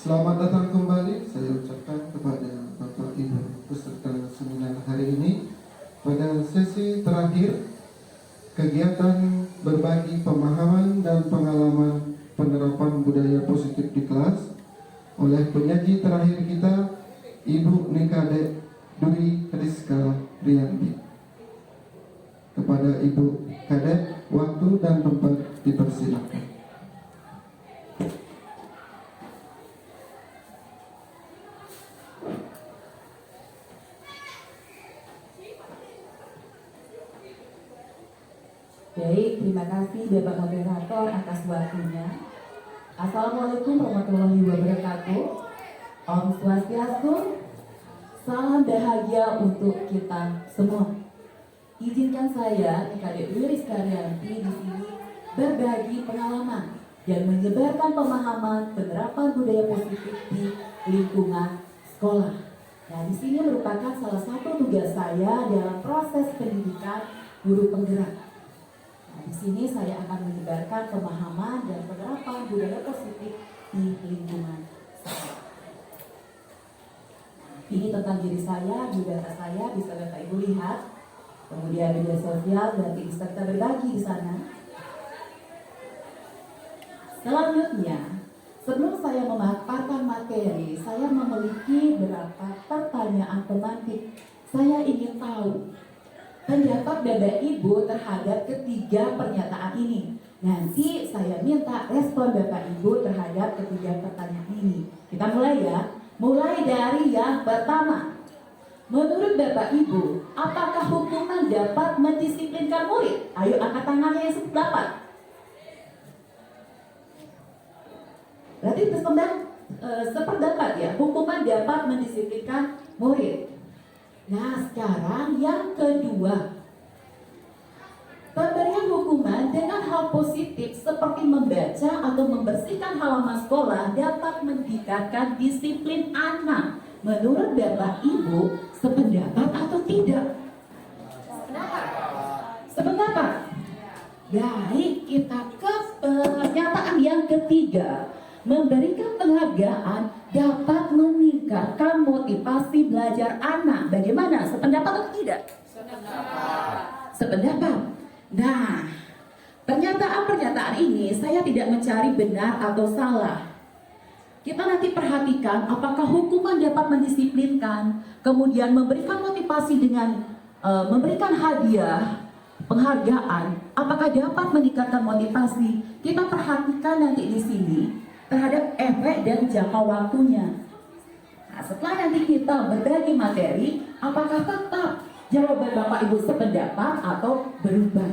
Selamat datang kembali saya ucapkan kepada Bapak Ibu peserta seminar hari ini pada sesi terakhir kegiatan berbagi pemahaman dan pengalaman penerapan budaya positif di kelas oleh penyaji terakhir kita Ibu Nikade Dwi Rizka Rianti. Kepada Ibu Kadek, waktu dan tempat dipersilakan. Baik, terima kasih Bapak Moderator atas waktunya. Assalamualaikum warahmatullahi wabarakatuh. Om Swastiastu. Salam bahagia untuk kita semua. Izinkan saya, Nikade Dwi Rizka Rianti, di sini berbagi pengalaman dan menyebarkan pemahaman penerapan budaya positif di lingkungan sekolah. Nah, di sini merupakan salah satu tugas saya dalam proses pendidikan guru penggerak. Nah, di sini saya akan menyebarkan pemahaman dan penerapan budaya positif di lingkungan sekolah. Ini tentang diri saya, biodata saya bisa Bapak Ibu lihat. Kemudian media sosial berarti bisa kita berbagi di sana. Selanjutnya, sebelum saya memaparkan materi, saya memiliki beberapa pertanyaan pemantik. Saya ingin tahu pendapat Bapak Ibu terhadap ketiga pernyataan ini. Nanti saya minta respon Bapak Ibu terhadap ketiga pertanyaan ini. Kita mulai ya. Mulai dari yang pertama. Menurut Bapak Ibu, apakah hukuman dapat mendisiplinkan murid? Ayo angkat tangannya yang sependapat. Berarti sependapat ya, hukuman dapat mendisiplinkan murid. Nah, sekarang yang kedua. Pemberian hukuman dengan hal positif seperti membaca atau membersihkan halaman sekolah dapat meningkatkan disiplin anak. Menurut Bapak Ibu, sependapat atau tidak? Sependapat. Baik, kita ke pernyataan yang ketiga. Memberikan penghargaan dapat meningkatkan motivasi belajar anak. Bagaimana? Sependapat atau tidak? Sependapat. Nah, pernyataan-pernyataan ini saya tidak mencari benar atau salah. Kita nanti perhatikan apakah hukuman dapat mendisiplinkan, kemudian memberikan motivasi dengan memberikan hadiah, penghargaan, apakah dapat meningkatkan motivasi. Kita perhatikan nanti di sini terhadap efek dan jangka waktunya. Nah, setelah nanti kita berbagi materi, apakah tetap jawaban Bapak Ibu sependapat atau berubah?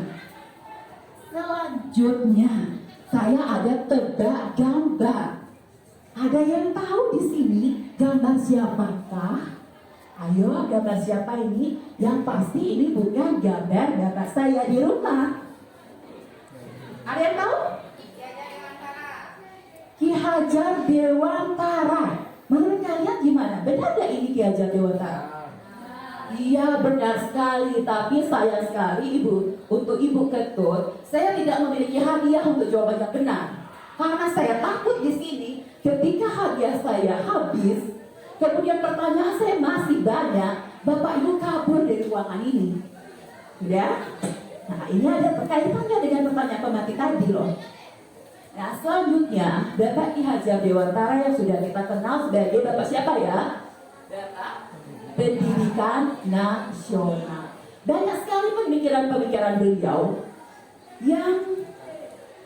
Selanjutnya, saya ada tebak gambar. Ada yang tahu di sini gambar siapakah? Ayo, gambar siapa ini? Yang pasti ini bukan gambar bapak saya di rumah. Ada yang tahu? Ki Hajar Dewantara. Menurut kalian gimana? Benar gak ini Ki Hajar Dewantara? Iya, benar sekali. Tapi sayang sekali Ibu, untuk Ibu Ketut, saya tidak memiliki hadiah untuk jawaban yang benar. Karena saya takut di sini ketika hadiah saya habis, kemudian pertanyaan saya masih banyak, Bapak Ibu kabur dari ruangan ini. Ya? Nah, ini ada kaitannya dengan pertanyaan pemantik tadi loh. Nah, selanjutnya Bapak Ki Hajar Dewantara yang sudah kita kenal sebagai Bapak siapa ya? Bapak Pendidikan Nasional. Banyak sekali pemikiran-pemikiran beliau yang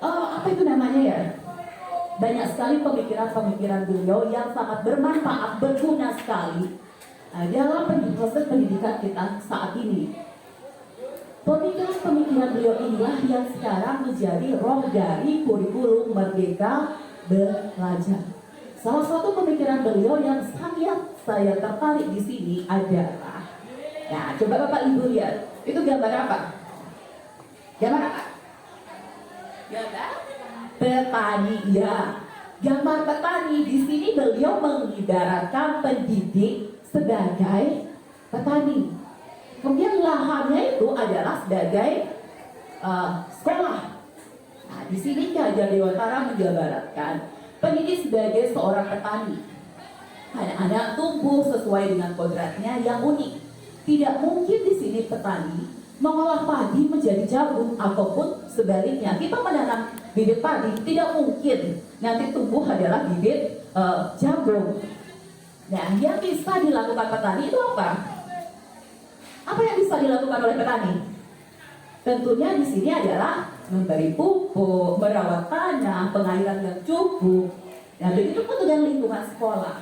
apa itu namanya ya? Banyak sekali pemikiran-pemikiran beliau yang sangat bermanfaat, berguna sekali dalam proses pendidikan kita saat ini. Pemikiran-pemikiran beliau inilah yang sekarang menjadi roh dari kurikulum Merdeka Belajar. Salah satu pemikiran beliau yang sangat saya tertarik di sini adalah, nah coba Bapak Ibu lihat, itu gambar apa? Gambar apa? Gambar petani ya. Gambar petani di sini beliau mengibaratkan pendidik sebagai petani. Kemudian lahannya itu adalah sebagai sekolah. Nah, di sini Ki Hajar Dewantara menjabaratkan pendidik sebagai seorang petani. Anak-anak tumbuh sesuai dengan kodratnya yang unik. Tidak mungkin di sini petani mengolah padi menjadi jagung ataupun sebaliknya. Kita menanam bibit padi, tidak mungkin nanti tumbuh adalah bibit jagung. Nah, yang bisa dilakukan petani itu apa? Apa yang bisa dilakukan oleh petani? Tentunya di sini adalah memberi pupuk, merawat tanah, pengairan yang cukup. Nah, begitu pun dengan lingkungan sekolah.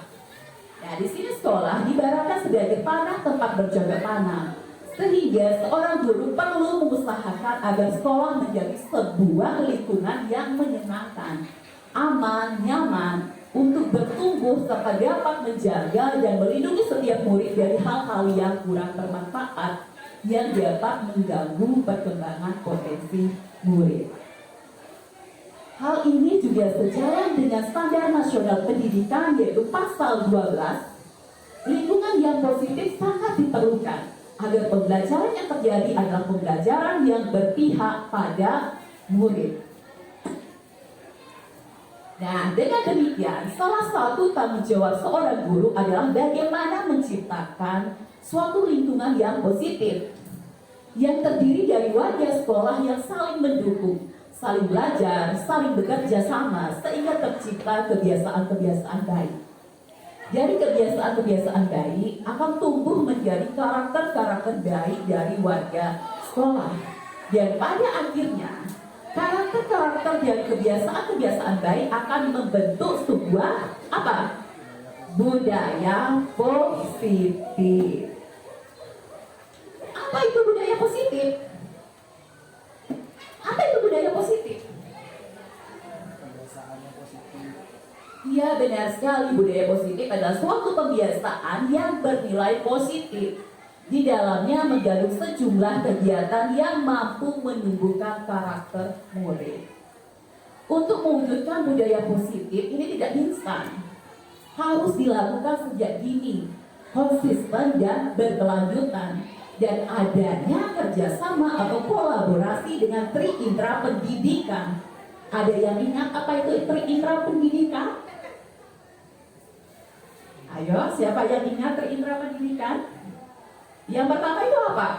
Nah, di sini sekolah diibaratkan sebagai tanah tempat berjaga tanam, sehingga seorang guru perlu mengusahakan agar sekolah menjadi sebuah lingkungan yang menyenangkan, aman, nyaman, untuk bertumbuh serta dapat menjaga dan melindungi setiap murid dari hal-hal yang kurang bermanfaat yang dapat mengganggu perkembangan potensi murid. Hal ini juga sejalan dengan standar nasional pendidikan, yaitu pasal 12. Lingkungan yang positif sangat diperlukan agar pembelajaran yang terjadi adalah pembelajaran yang berpihak pada murid. Nah, dengan demikian, salah satu tanggung jawab seorang guru adalah bagaimana menciptakan suatu lingkungan yang positif, yang terdiri dari warga sekolah yang saling mendukung, saling belajar, saling bekerja sama, sehingga tercipta kebiasaan-kebiasaan baik. Dari kebiasaan-kebiasaan baik akan tumbuh menjadi karakter-karakter baik dari warga sekolah. Dan pada akhirnya, karakter-karakter dari kebiasaan-kebiasaan baik akan membentuk sebuah apa? Budaya positif. Apa itu budaya positif? Apa itu budaya positif? Iya, benar sekali. Budaya positif adalah suatu kebiasaan yang bernilai positif. Di dalamnya mengandung sejumlah kegiatan yang mampu menumbuhkan karakter murid. Untuk mewujudkan budaya positif ini tidak instan. Harus dilakukan sejak dini, konsisten dan berkelanjutan, dan adanya kerjasama atau kolaborasi dengan tri indra pendidikan. Ada yang ingat apa itu tri indra pendidikan? Ayo, siapa yang ingat tri indra pendidikan? Yang pertama itu apa?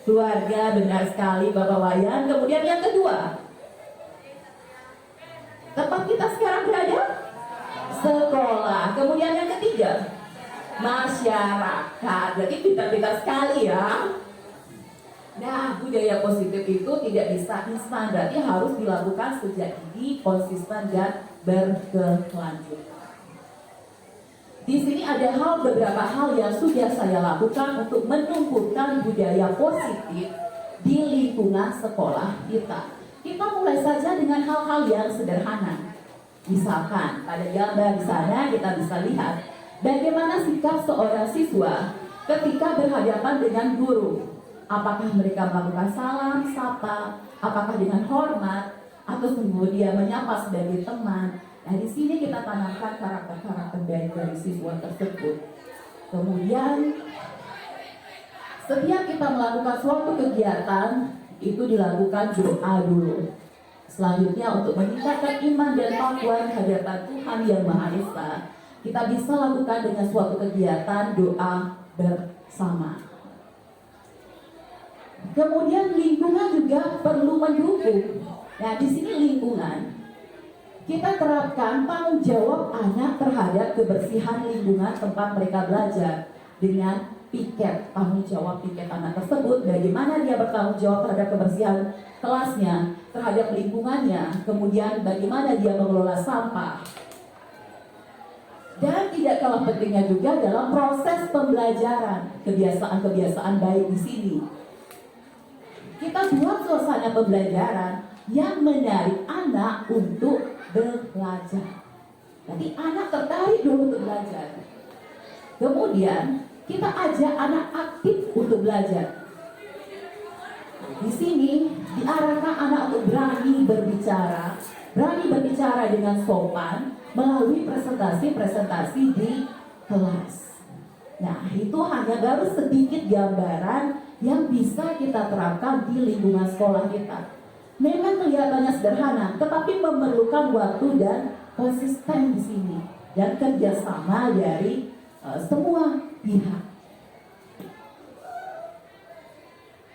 Keluarga, benar sekali Bapak Wayan. Kemudian yang kedua, tempat kita sekarang berada? Sekolah. Kemudian yang ketiga, masyarakat. Berarti pintar-pintar sekali ya. Nah, budaya positif itu tidak bisa instan, berarti harus dilakukan sejak dini, konsisten dan berkelanjutan. Di sini ada beberapa hal yang sudah saya lakukan untuk menumbuhkan budaya positif di lingkungan sekolah kita. Kita mulai saja dengan hal-hal yang sederhana. Misalkan pada gambar di sana kita bisa lihat bagaimana sikap seorang siswa ketika berhadapan dengan guru. Apakah mereka melakukan salam, sapa, apakah dengan hormat, atau kemudian menyapa sebagai teman. Nah, di sini kita tanamkan karakter-karakter baik dari siswa tersebut. Kemudian, setiap kita melakukan suatu kegiatan, itu dilakukan doa dulu. Selanjutnya, untuk meningkatkan iman dan takwa di hadapan Tuhan Yang Maha Esa, kita bisa lakukan dengan suatu kegiatan doa bersama. Kemudian lingkungan juga perlu mendukung. Nah, di sini lingkungan kita terapkan tanggung jawab anak terhadap kebersihan lingkungan tempat mereka belajar dengan piket, tanggung jawab piket anak tersebut, bagaimana dia bertanggung jawab terhadap kebersihan kelasnya, terhadap lingkungannya, kemudian bagaimana dia mengelola sampah. Dan tidak kalah pentingnya juga dalam proses pembelajaran, kebiasaan-kebiasaan baik di sini. Kita buat suasana pembelajaran yang menarik anak untuk belajar. Jadi anak tertarik dulu untuk belajar. Kemudian kita ajak anak aktif untuk belajar. Di sini diarahkan anak untuk berani berbicara dengan sopan melalui presentasi-presentasi di kelas. Nah, itu hanya baru sedikit gambaran yang bisa kita terapkan di lingkungan sekolah kita. Memang kelihatannya sederhana, tetapi memerlukan waktu dan konsisten di sini dan kerjasama dari semua pihak.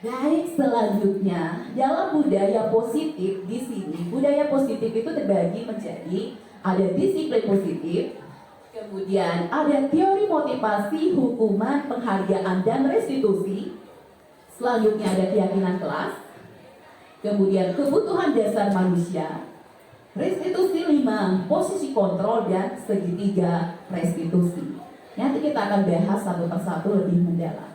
Baik, selanjutnya dalam budaya positif di sini, budaya positif itu terbagi menjadi ada disiplin positif, kemudian ada teori motivasi, hukuman, penghargaan, dan restitusi. Selanjutnya ada keyakinan kelas, kemudian kebutuhan dasar manusia, restitusi 5, posisi kontrol, dan segitiga restitusi. Nanti kita akan bahas satu persatu lebih mendalam.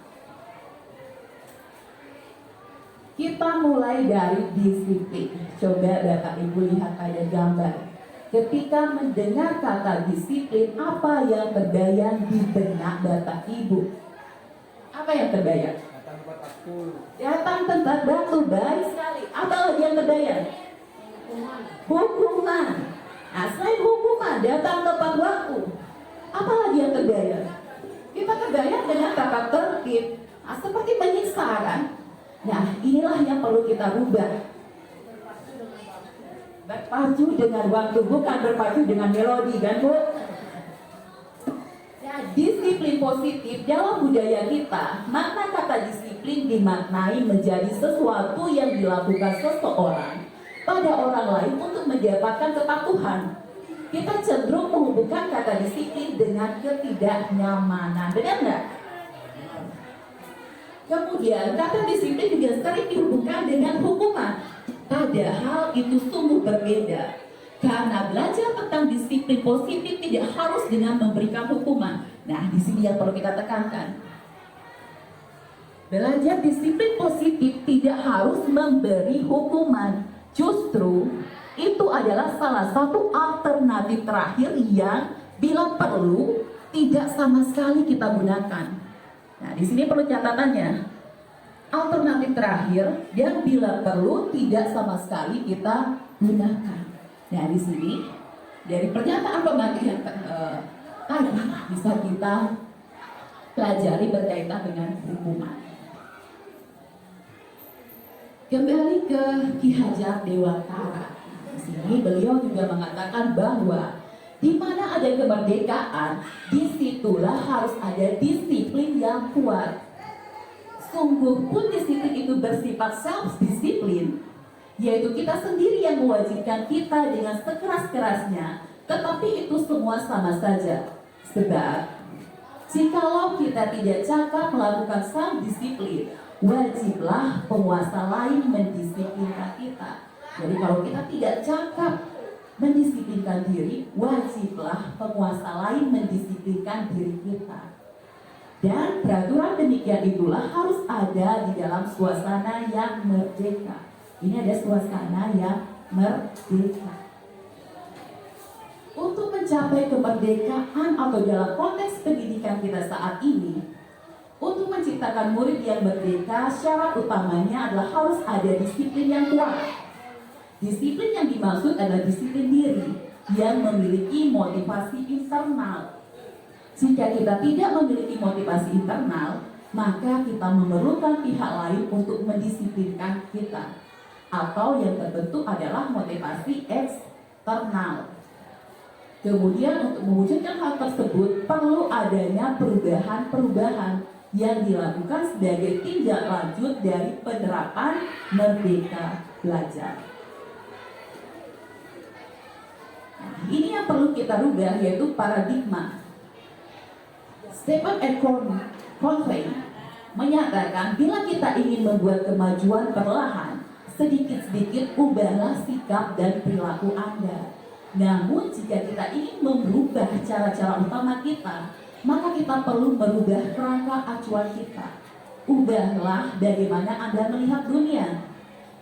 Kita mulai dari disiplin. Coba Bapak Ibu lihat pada gambar. Ketika mendengar kata disiplin, apa yang terbayang di benak Bapak Ibu? Apa yang terbayang? Datang tempat waktu, baik sekali. Apa lagi yang terbayang? Hukuman. Nah, selain hukuman, datang tepat waktu. Apa lagi yang terbayang? Kita terbayang dengan tata tertib. Nah, seperti menyiksa kan? Nah, inilah yang perlu kita rubah. Berpacu dengan waktu, bukan berpacu dengan melodi, kan Bu? Nah, disiplin positif dalam budaya kita, makna kata disiplin dimaknai menjadi sesuatu yang dilakukan seseorang pada orang lain untuk mendapatkan kepatuhan. Kita cenderung menghubungkan kata disiplin dengan ketidaknyamanan, benar nggak? Kemudian kata disiplin juga sering dihubungkan dengan hukuman. Padahal itu sungguh berbeda. Karena belajar tentang disiplin positif tidak harus dengan memberikan hukuman. Nah, di sini yang perlu kita tekankan. Belajar disiplin positif tidak harus memberi hukuman. Justru itu adalah salah satu alternatif terakhir yang bila perlu tidak sama sekali kita gunakan. Nah, di sini perlu catatannya. Alternatif terakhir yang bila perlu tidak sama sekali kita gunakan. Nah, di sini dari pernyataan pemakai yang tadi bisa kita pelajari berkaitan dengan hukuman. Kembali ke Ki Hajar Dewantara. Di sini beliau juga mengatakan bahwa di mana ada kemerdekaan, disitulah harus ada disiplin yang kuat. Sungguh pun disiplin itu bersifat self-disiplin, yaitu kita sendiri yang mewajibkan kita dengan sekeras-kerasnya, tetapi itu semua sama saja. Sebab, jikalau kita tidak cakap melakukan self-disiplin, wajiblah penguasa lain mendisiplinkan kita. Jadi kalau kita tidak cakap mendisiplinkan diri, wajiblah penguasa lain mendisiplinkan diri kita. Dan peraturan demikian itulah harus ada di dalam suasana yang merdeka. Ini ada suasana yang merdeka. Untuk mencapai kemerdekaan atau dalam konteks pendidikan kita saat ini, untuk menciptakan murid yang merdeka, syarat utamanya adalah harus ada disiplin yang kuat. Disiplin yang dimaksud adalah disiplin diri yang memiliki motivasi internal. Jika kita tidak memiliki motivasi internal, maka kita memerlukan pihak lain untuk mendisiplinkan kita. Atau yang terbentuk adalah motivasi eksternal. Kemudian untuk mewujudkan hal tersebut perlu adanya perubahan-perubahan yang dilakukan sebagai tindak lanjut dari penerapan merdeka belajar. Nah, ini yang perlu kita rubah, yaitu paradigma. Stephen R. Covey menyatakan bila kita ingin membuat kemajuan perlahan, sedikit-sedikit ubahlah sikap dan perilaku Anda. Namun jika kita ingin merubah cara-cara utama kita, maka kita perlu merubah kerangka acuan kita. Ubahlah bagaimana Anda melihat dunia,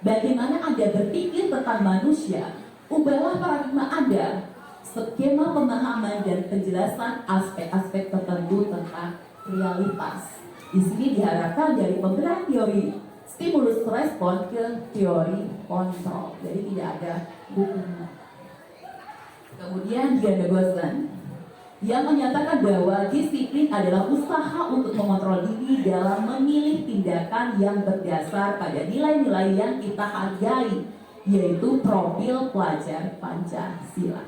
bagaimana Anda berpikir tentang manusia. Ubahlah paradigma Anda, skema pemahaman dan penjelasan aspek-aspek tertentu tentang realitas. Di sini diharapkan dari pemberian teori stimulus respon ke teori kontrol. Jadi tidak ada hukuman. Kemudian Diana Goslan yang menyatakan bahwa disiplin adalah usaha untuk mengontrol diri dalam memilih tindakan yang berdasar pada nilai-nilai yang kita hargai, yaitu profil pelajar Pancasila.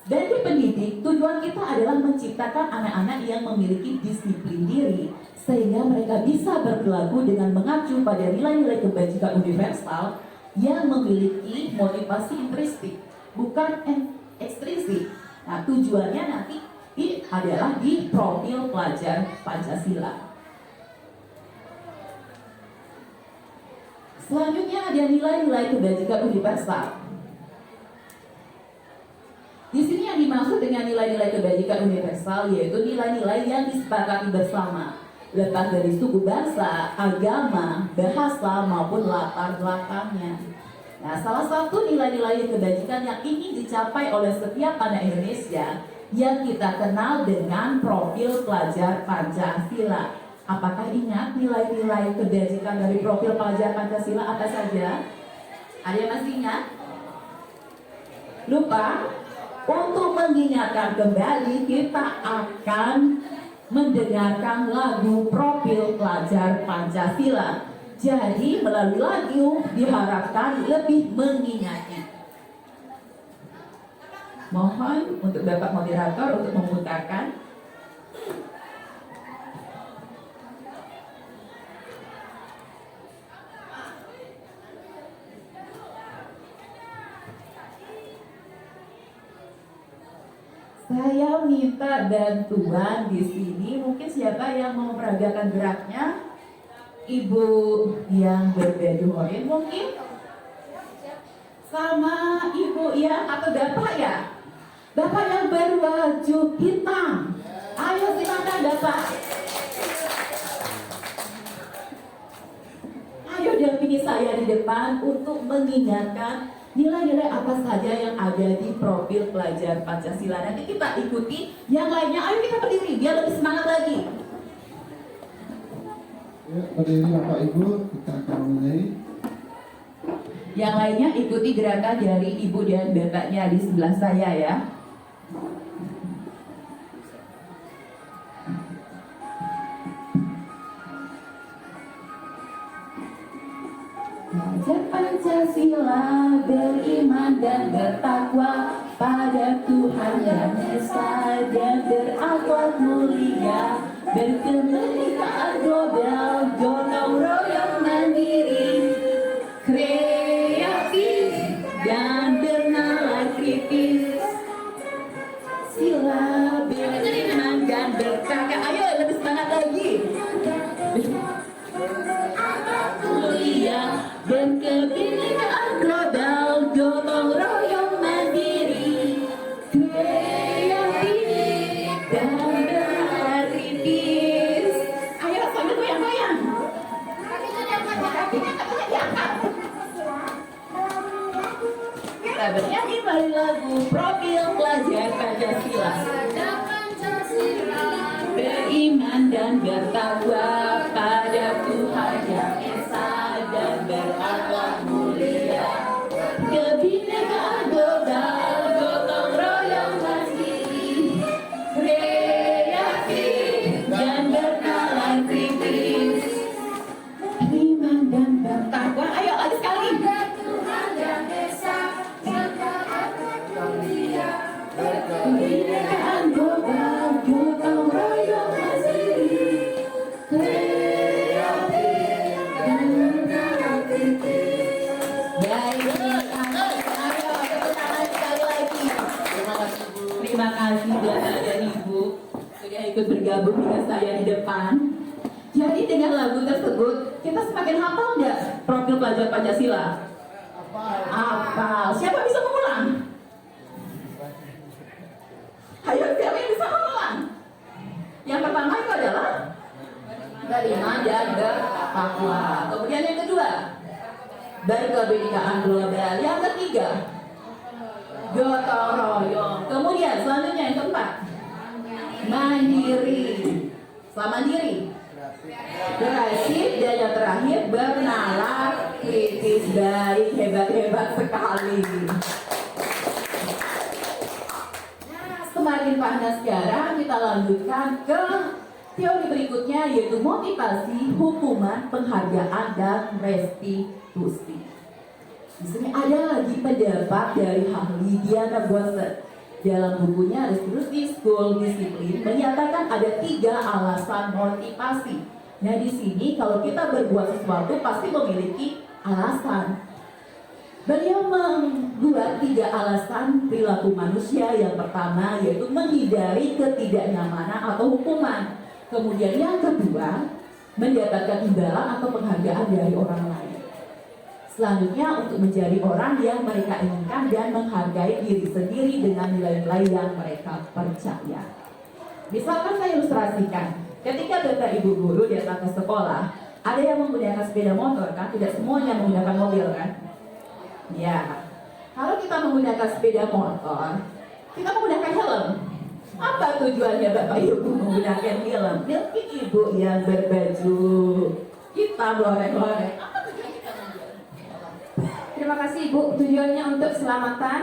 Dari pendidik, tujuan kita adalah menciptakan anak-anak yang memiliki disiplin diri sehingga mereka bisa berperilaku dengan mengacu pada nilai-nilai kebajikan universal yang memiliki motivasi intrinsik, bukan ekstrinsik. Nah, tujuannya nanti adalah di profil pelajar Pancasila. Selanjutnya ada nilai-nilai kebajikan universal. Di sini yang dimaksud dengan nilai-nilai kebajikan universal yaitu nilai-nilai yang disepakati bersama, lepas dari suku bangsa, agama, bahasa maupun latar belakangnya. Nah, salah satu nilai-nilai kebajikan yang ingin dicapai oleh setiap anak Indonesia yang kita kenal dengan profil pelajar Pancasila. Apakah ingat nilai-nilai kebajikan dari profil pelajar Pancasila apa saja? Ada yang masih ingat? Lupa? Untuk mengingatkan kembali, kita akan mendengarkan lagu profil pelajar Pancasila. Jadi melalui lagu diharapkan lebih mengingatnya. Mohon untuk Bapak Moderator untuk memutarkan. Saya minta bantuan di sini. Mungkin siapa yang mau meragakan geraknya? Ibu yang berbaju oranye mungkin? Sama ibu yang atau bapak ya? Bapak yang berbaju hitam. Ayo silakan bapak. Ayo dampingi saya di depan untuk mengingatkan nilai-nilai apa saja yang ada di profil pelajar Pancasila. Nanti kita ikuti yang lainnya. Ayo kita berdiri biar lebih semangat lagi. Ya, berdiri Bapak Ibu, kita akan mulai. Yang lainnya ikuti gerakan dari ibu dan bapaknya di sebelah saya ya. Pelajar Pancasila beriman dan bertakwa pada Tuhan yang Esa dan berakhlak mulia, berkemerdekaan global, gotong royong mandiri, kreatif dan bernalar kritis. Sila beriman dan bertakwa. Ayo lebih semangat lagi. Mulia dan kebinekaan global, gotong royong mandiri, kreatif dan bernalar kritis. Ayo sambil goyang-goyang. Kita bernyanyi melalui lagu profil pelajar Pancasila. Beriman dan bertakwa pada Tuhan yang Esa dan berakhlak mulia, kebinekaan global, gotong royong mandiri, kreatif dan bernalar kritis. Beriman dan bertakwa. Ayo lagi sekali. Tuhan yang Esa dan berakhlak mulia, kebinekaan global, gotong royong mandiri, kreatif dan bernalar kritis. Baik, ayo tepuk tangan sekali lagi. Terima kasih Bapak dan Ibu sudah ikut bergabung dengan saya di depan. Jadi dengan lagu tersebut kita semakin hafal nggak profil pelajar Pancasila? Hafal. Siapa bisa mengulang? Ayo, siapa yang bisa mengulang? Yang pertama itu adalah beriman dan bertakwa. Kemudian yang kedua, berkebinekaan global. Yang ketiga, gotong royong. Kemudian selanjutnya yang keempat, mandiri. Setelah mandiri, kreatif, dan yang terakhir bernalar kritis. Baik, hebat sekali. Semakin panas sekarang, kita lanjutkan ke teori berikutnya, yaitu motivasi, hukuman, penghargaan, dan restitusi. prostitusi. Di sini ada lagi pendapat dari ahli Diana Bosset dalam bukunya Restitusi School Discipline menyatakan ada 3 alasan motivasi. Nah di sini kalau kita berbuat sesuatu pasti memiliki alasan. Beliau membuat 3 alasan perilaku manusia. Yang pertama yaitu menghindari ketidaknyamanan atau hukuman. Kemudian yang kedua mendapatkan imbalan atau penghargaan dari orang lain. Selanjutnya untuk menjadi orang yang mereka inginkan dan menghargai diri sendiri dengan nilai-nilai yang mereka percaya. Misalkan saya ilustrasikan, ketika Bapak Ibu guru datang ke sekolah, ada yang menggunakan sepeda motor kan? Tidak semuanya menggunakan mobil kan? Ya, kalau kita menggunakan sepeda motor, kita menggunakan helm. Apa tujuannya Bapak Ibu menggunakan helm? Mungkin ibu yang berbaju hitam loreng-loreng. Apa tujuan kita menggunakan helm? Terima kasih Ibu. Tujuannya untuk keselamatan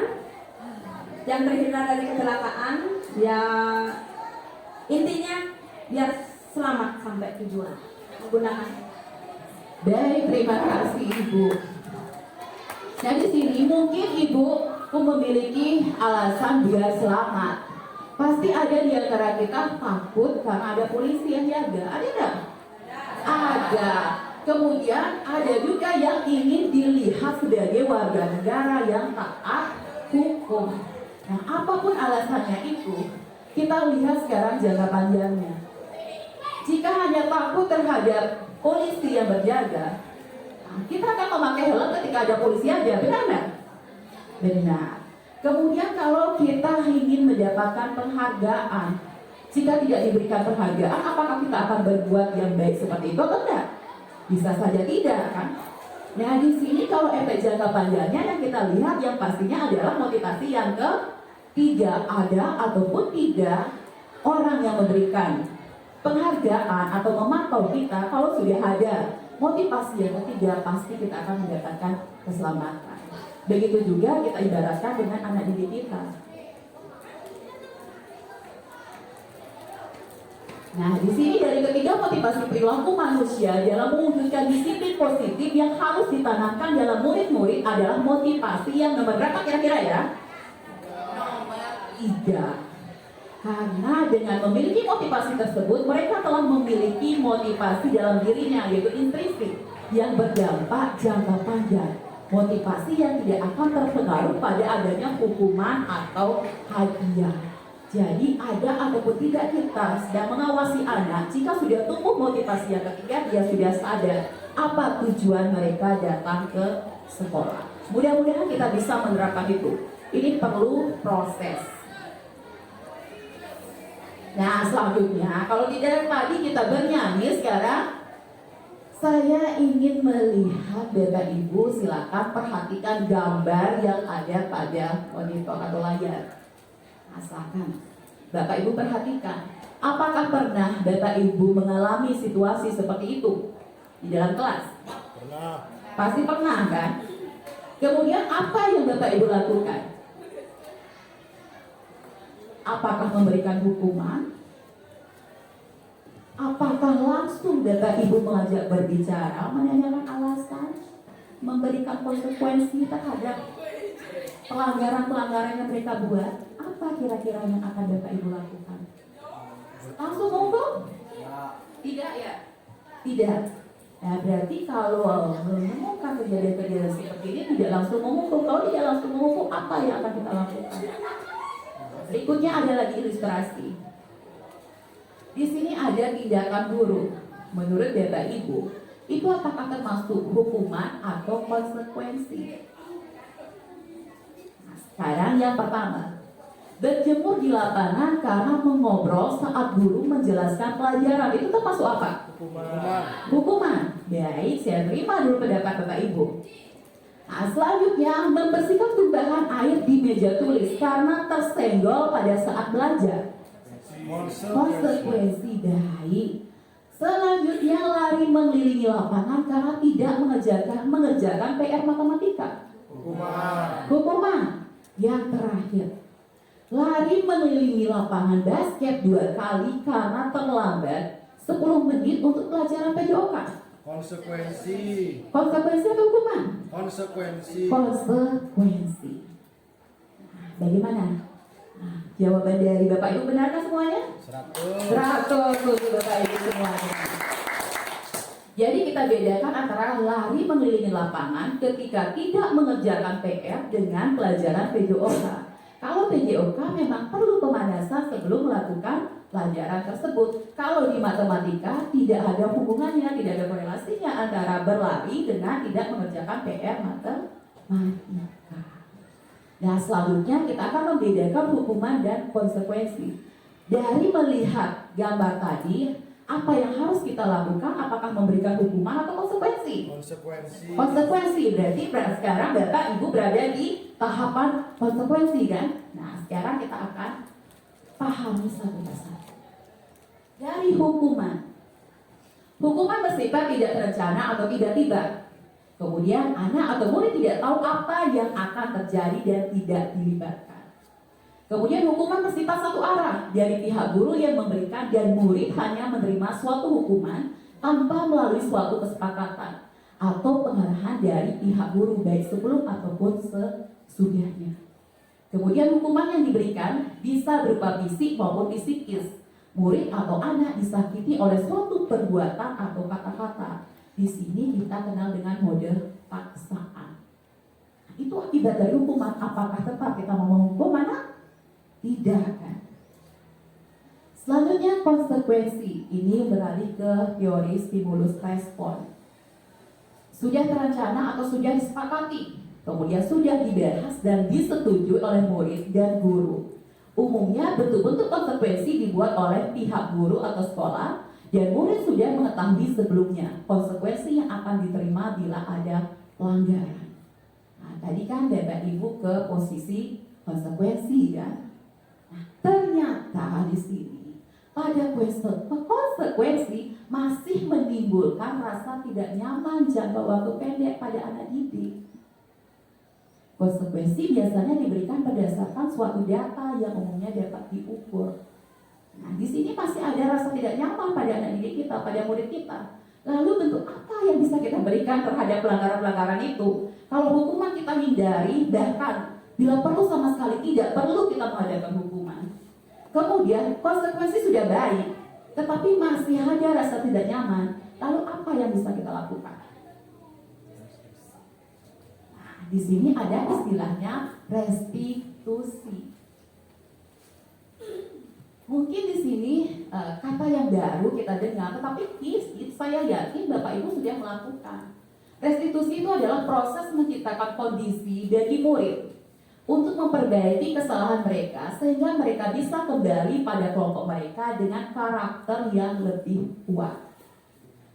yang terhindar dari kecelakaan. Ya, intinya biar selamat sampai tujuan menggunakan. Baik, terima kasih Ibu. Nah di sini mungkin Ibu memiliki alasan biar selamat. Pasti ada di antara kita takut karena ada polisi yang jaga. Ada nggak? Ada. Kemudian ada juga yang ingin dilihat sebagai warga negara yang taat hukum. Nah apapun alasannya itu, kita lihat sekarang jangka panjangnya. Jika hanya takut terhadap polisi yang berjaga, kita akan memakai helm ketika ada polisi aja, benar nggak? Benar. Kemudian kalau kita ingin mendapatkan penghargaan, jika tidak diberikan penghargaan, apakah kita akan berbuat yang baik seperti itu atau tidak? Bisa saja tidak kan? Nah di sini kalau efek jangka panjangnya yang kita lihat yang pastinya adalah motivasi yang ketiga, ada ataupun tidak orang yang memberikan penghargaan atau memantau kita. Kalau sudah ada motivasi yang ketiga, pasti kita akan mendapatkan keselamatan. Begitu juga kita ibaratkan dengan anak didik kita. Nah, di sini dari ketiga motivasi perilaku manusia dalam mewujudkan disiplin positif yang harus ditanamkan dalam murid-murid adalah motivasi yang nomor berapa kira-kira ya? Nomor 3. Karena dengan memiliki motivasi tersebut, mereka telah memiliki motivasi dalam dirinya, yaitu intrinsik, yang berdampak jangka panjang. Motivasi yang tidak akan terpengaruh pada adanya hukuman atau hadiah. Jadi ada ataupun tidak kita sedang mengawasi anak, jika sudah tumbuh motivasi yang ketiga, dia sudah sadar apa tujuan mereka datang ke sekolah. Mudah-mudahan kita bisa menerapkan itu. Ini perlu proses. Nah selanjutnya, kalau tidak tadi kita bernyanyi, sekarang saya ingin melihat Bapak Ibu, silakan perhatikan gambar yang ada pada monitor atau layar. Asalkan Bapak Ibu perhatikan, apakah pernah Bapak Ibu mengalami situasi seperti itu di dalam kelas? Pernah. Pasti pernah kan? Kemudian apa yang Bapak Ibu lakukan? Apakah memberikan hukuman? Apakah langsung Bapak Ibu mengajak berbicara, menanyakan alasan, memberikan konsekuensi terhadap pelanggaran-pelanggaran yang mereka buat? Apa kira-kira yang akan Bapak Ibu lakukan? Langsung menghukum? Tidak ya? Tidak. Nah berarti kalau menemukan kejadian-kejadian seperti ini tidak langsung menghukum. Kalau tidak langsung menghukum, apa yang akan kita lakukan? Berikutnya ada lagi ilustrasi. Di sini ada tindakan buruk. Menurut Bapak Ibu, itu apakah termasuk hukuman atau konsekuensi? Nah, sekarang yang pertama, berjemur di lapangan karena mengobrol saat guru menjelaskan pelajaran, itu termasuk apa? Hukuman. Hukuman. Baik, saya terima dulu pendapat Bapak Ibu. Nah, selanjutnya membersihkan tumbahan air di meja tulis karena tersenggol pada saat belajar. Konsekuensi. Baik. Selanjutnya lari mengelilingi lapangan karena tidak mengerjakan PR matematika. Hukuman. Hukuman. Yang terakhir, lari mengelilingi lapangan basket 2 kali karena terlambat 10 menit untuk pelajaran PJOK. Konsekuensi. Konsekuensi atau hukuman? Konsekuensi. Konsekuensi. Nah, bagaimana? Nah, jawaban dari Bapak Ibu benarkah semuanya? 100. 100 untuk Bapak Ibu semuanya. Jadi kita bedakan antara lari mengelilingi lapangan ketika tidak mengerjakan PR dengan pelajaran PJOK. Kalau PJOK memang perlu pemanasan sebelum melakukan pelajaran tersebut. Kalau di matematika tidak ada hubungannya, tidak ada korelasinya antara berlari dengan tidak mengerjakan PR matematika. Nah, selanjutnya kita akan membedakan hukuman dan konsekuensi. Dari melihat gambar tadi, apa yang harus kita lakukan? Apakah memberikan hukuman atau konsekuensi? Konsekuensi. Konsekuensi berarti sekarang Bapak Ibu berada di tahapan konsekuensi kan? Nah, sekarang kita akan pahami satu persatu. Dari hukuman. Hukuman bersifat tidak terencana atau tiba-tiba. Kemudian anak atau murid tidak tahu apa yang akan terjadi dan tidak dilibatkan. Kemudian hukuman bersifat satu arah dari pihak guru yang memberikan dan murid hanya menerima suatu hukuman tanpa melalui suatu kesepakatan atau pengarahan dari pihak guru baik sebelum ataupun sesudahnya. Kemudian hukuman yang diberikan bisa berupa fisik maupun psikis. Murid atau anak disakiti oleh suatu perbuatan atau kata-kata. Di sini kita kenal dengan mode paksaan. Itu akibat dari hukuman. Apakah tetap kita mau menghukum anak? Tidak kan? Selanjutnya konsekuensi. Ini beralih ke teori stimulus respon. Sudah terencana atau sudah disepakati, kemudian sudah dibahas dan disetujui oleh murid dan guru. Umumnya bentuk-bentuk konsekuensi dibuat oleh pihak guru atau sekolah dan murid sudah mengetahui sebelumnya konsekuensi yang akan diterima bila ada pelanggaran. Nah, tadi kan Bapak Ibu ke posisi konsekuensi kan? Nah, ternyata di sini pada konsekuensi masih menimbulkan rasa tidak nyaman jangka waktu pendek pada anak didik. Konsekuensi biasanya diberikan berdasarkan suatu data yang umumnya dapat diukur. Nah, di sini masih ada rasa tidak nyaman pada anak didik kita, pada murid kita. Lalu bentuk apa yang bisa kita berikan terhadap pelanggaran-pelanggaran itu? Kalau hukuman kita hindari, bahkan bila perlu sama sekali tidak perlu kita mengadakan hukuman. Kemudian konsekuensi sudah baik, tetapi masih ada rasa tidak nyaman. Lalu apa yang bisa kita lakukan? Nah, di sini ada istilahnya restitusi. Mungkin di sini kata yang baru kita dengar, tetapi saya yakin Bapak Ibu sudah melakukan. Restitusi itu adalah proses menciptakan kondisi bagi murid untuk memperbaiki kesalahan mereka sehingga mereka bisa kembali pada kelompok mereka dengan karakter yang lebih kuat.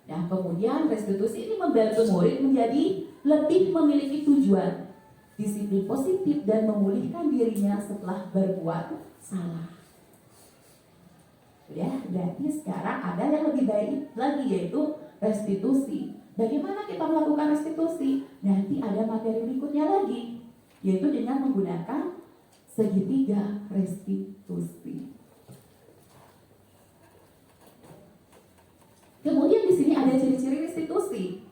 Nah, kemudian restitusi ini membantu murid menjadi lebih memiliki tujuan, disiplin positif dan memulihkan dirinya setelah berbuat salah. Ya, berarti sekarang ada yang lebih baik lagi yaitu restitusi. Bagaimana kita melakukan restitusi? Nanti ada materi berikutnya lagi, yaitu dengan menggunakan segitiga restitusi. Kemudian di sini ada ciri-ciri restitusi.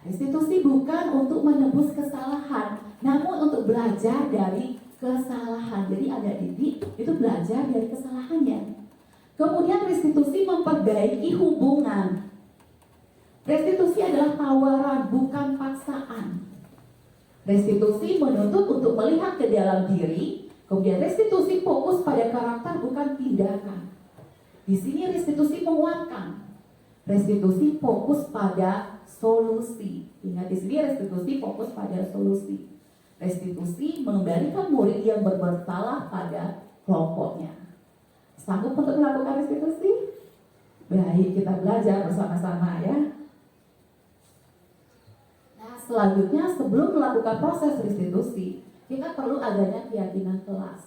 Restitusi bukan untuk menebus kesalahan, namun untuk belajar dari kesalahan. Jadi ada didik itu belajar dari kesalahannya. Kemudian restitusi memperbaiki hubungan. Restitusi adalah tawaran, bukan paksaan. Restitusi menuntut untuk melihat ke dalam diri. Kemudian restitusi fokus pada karakter, bukan tindakan. Di sini restitusi menguatkan. Restitusi fokus pada solusi. Ingat di sini restitusi fokus pada solusi. Restitusi mengembalikan murid yang berbuat salah pada kelompoknya. Sanggup untuk melakukan restitusi? Baik, kita belajar bersama-sama ya. Nah, selanjutnya sebelum melakukan proses restitusi, kita perlu adanya keyakinan kelas.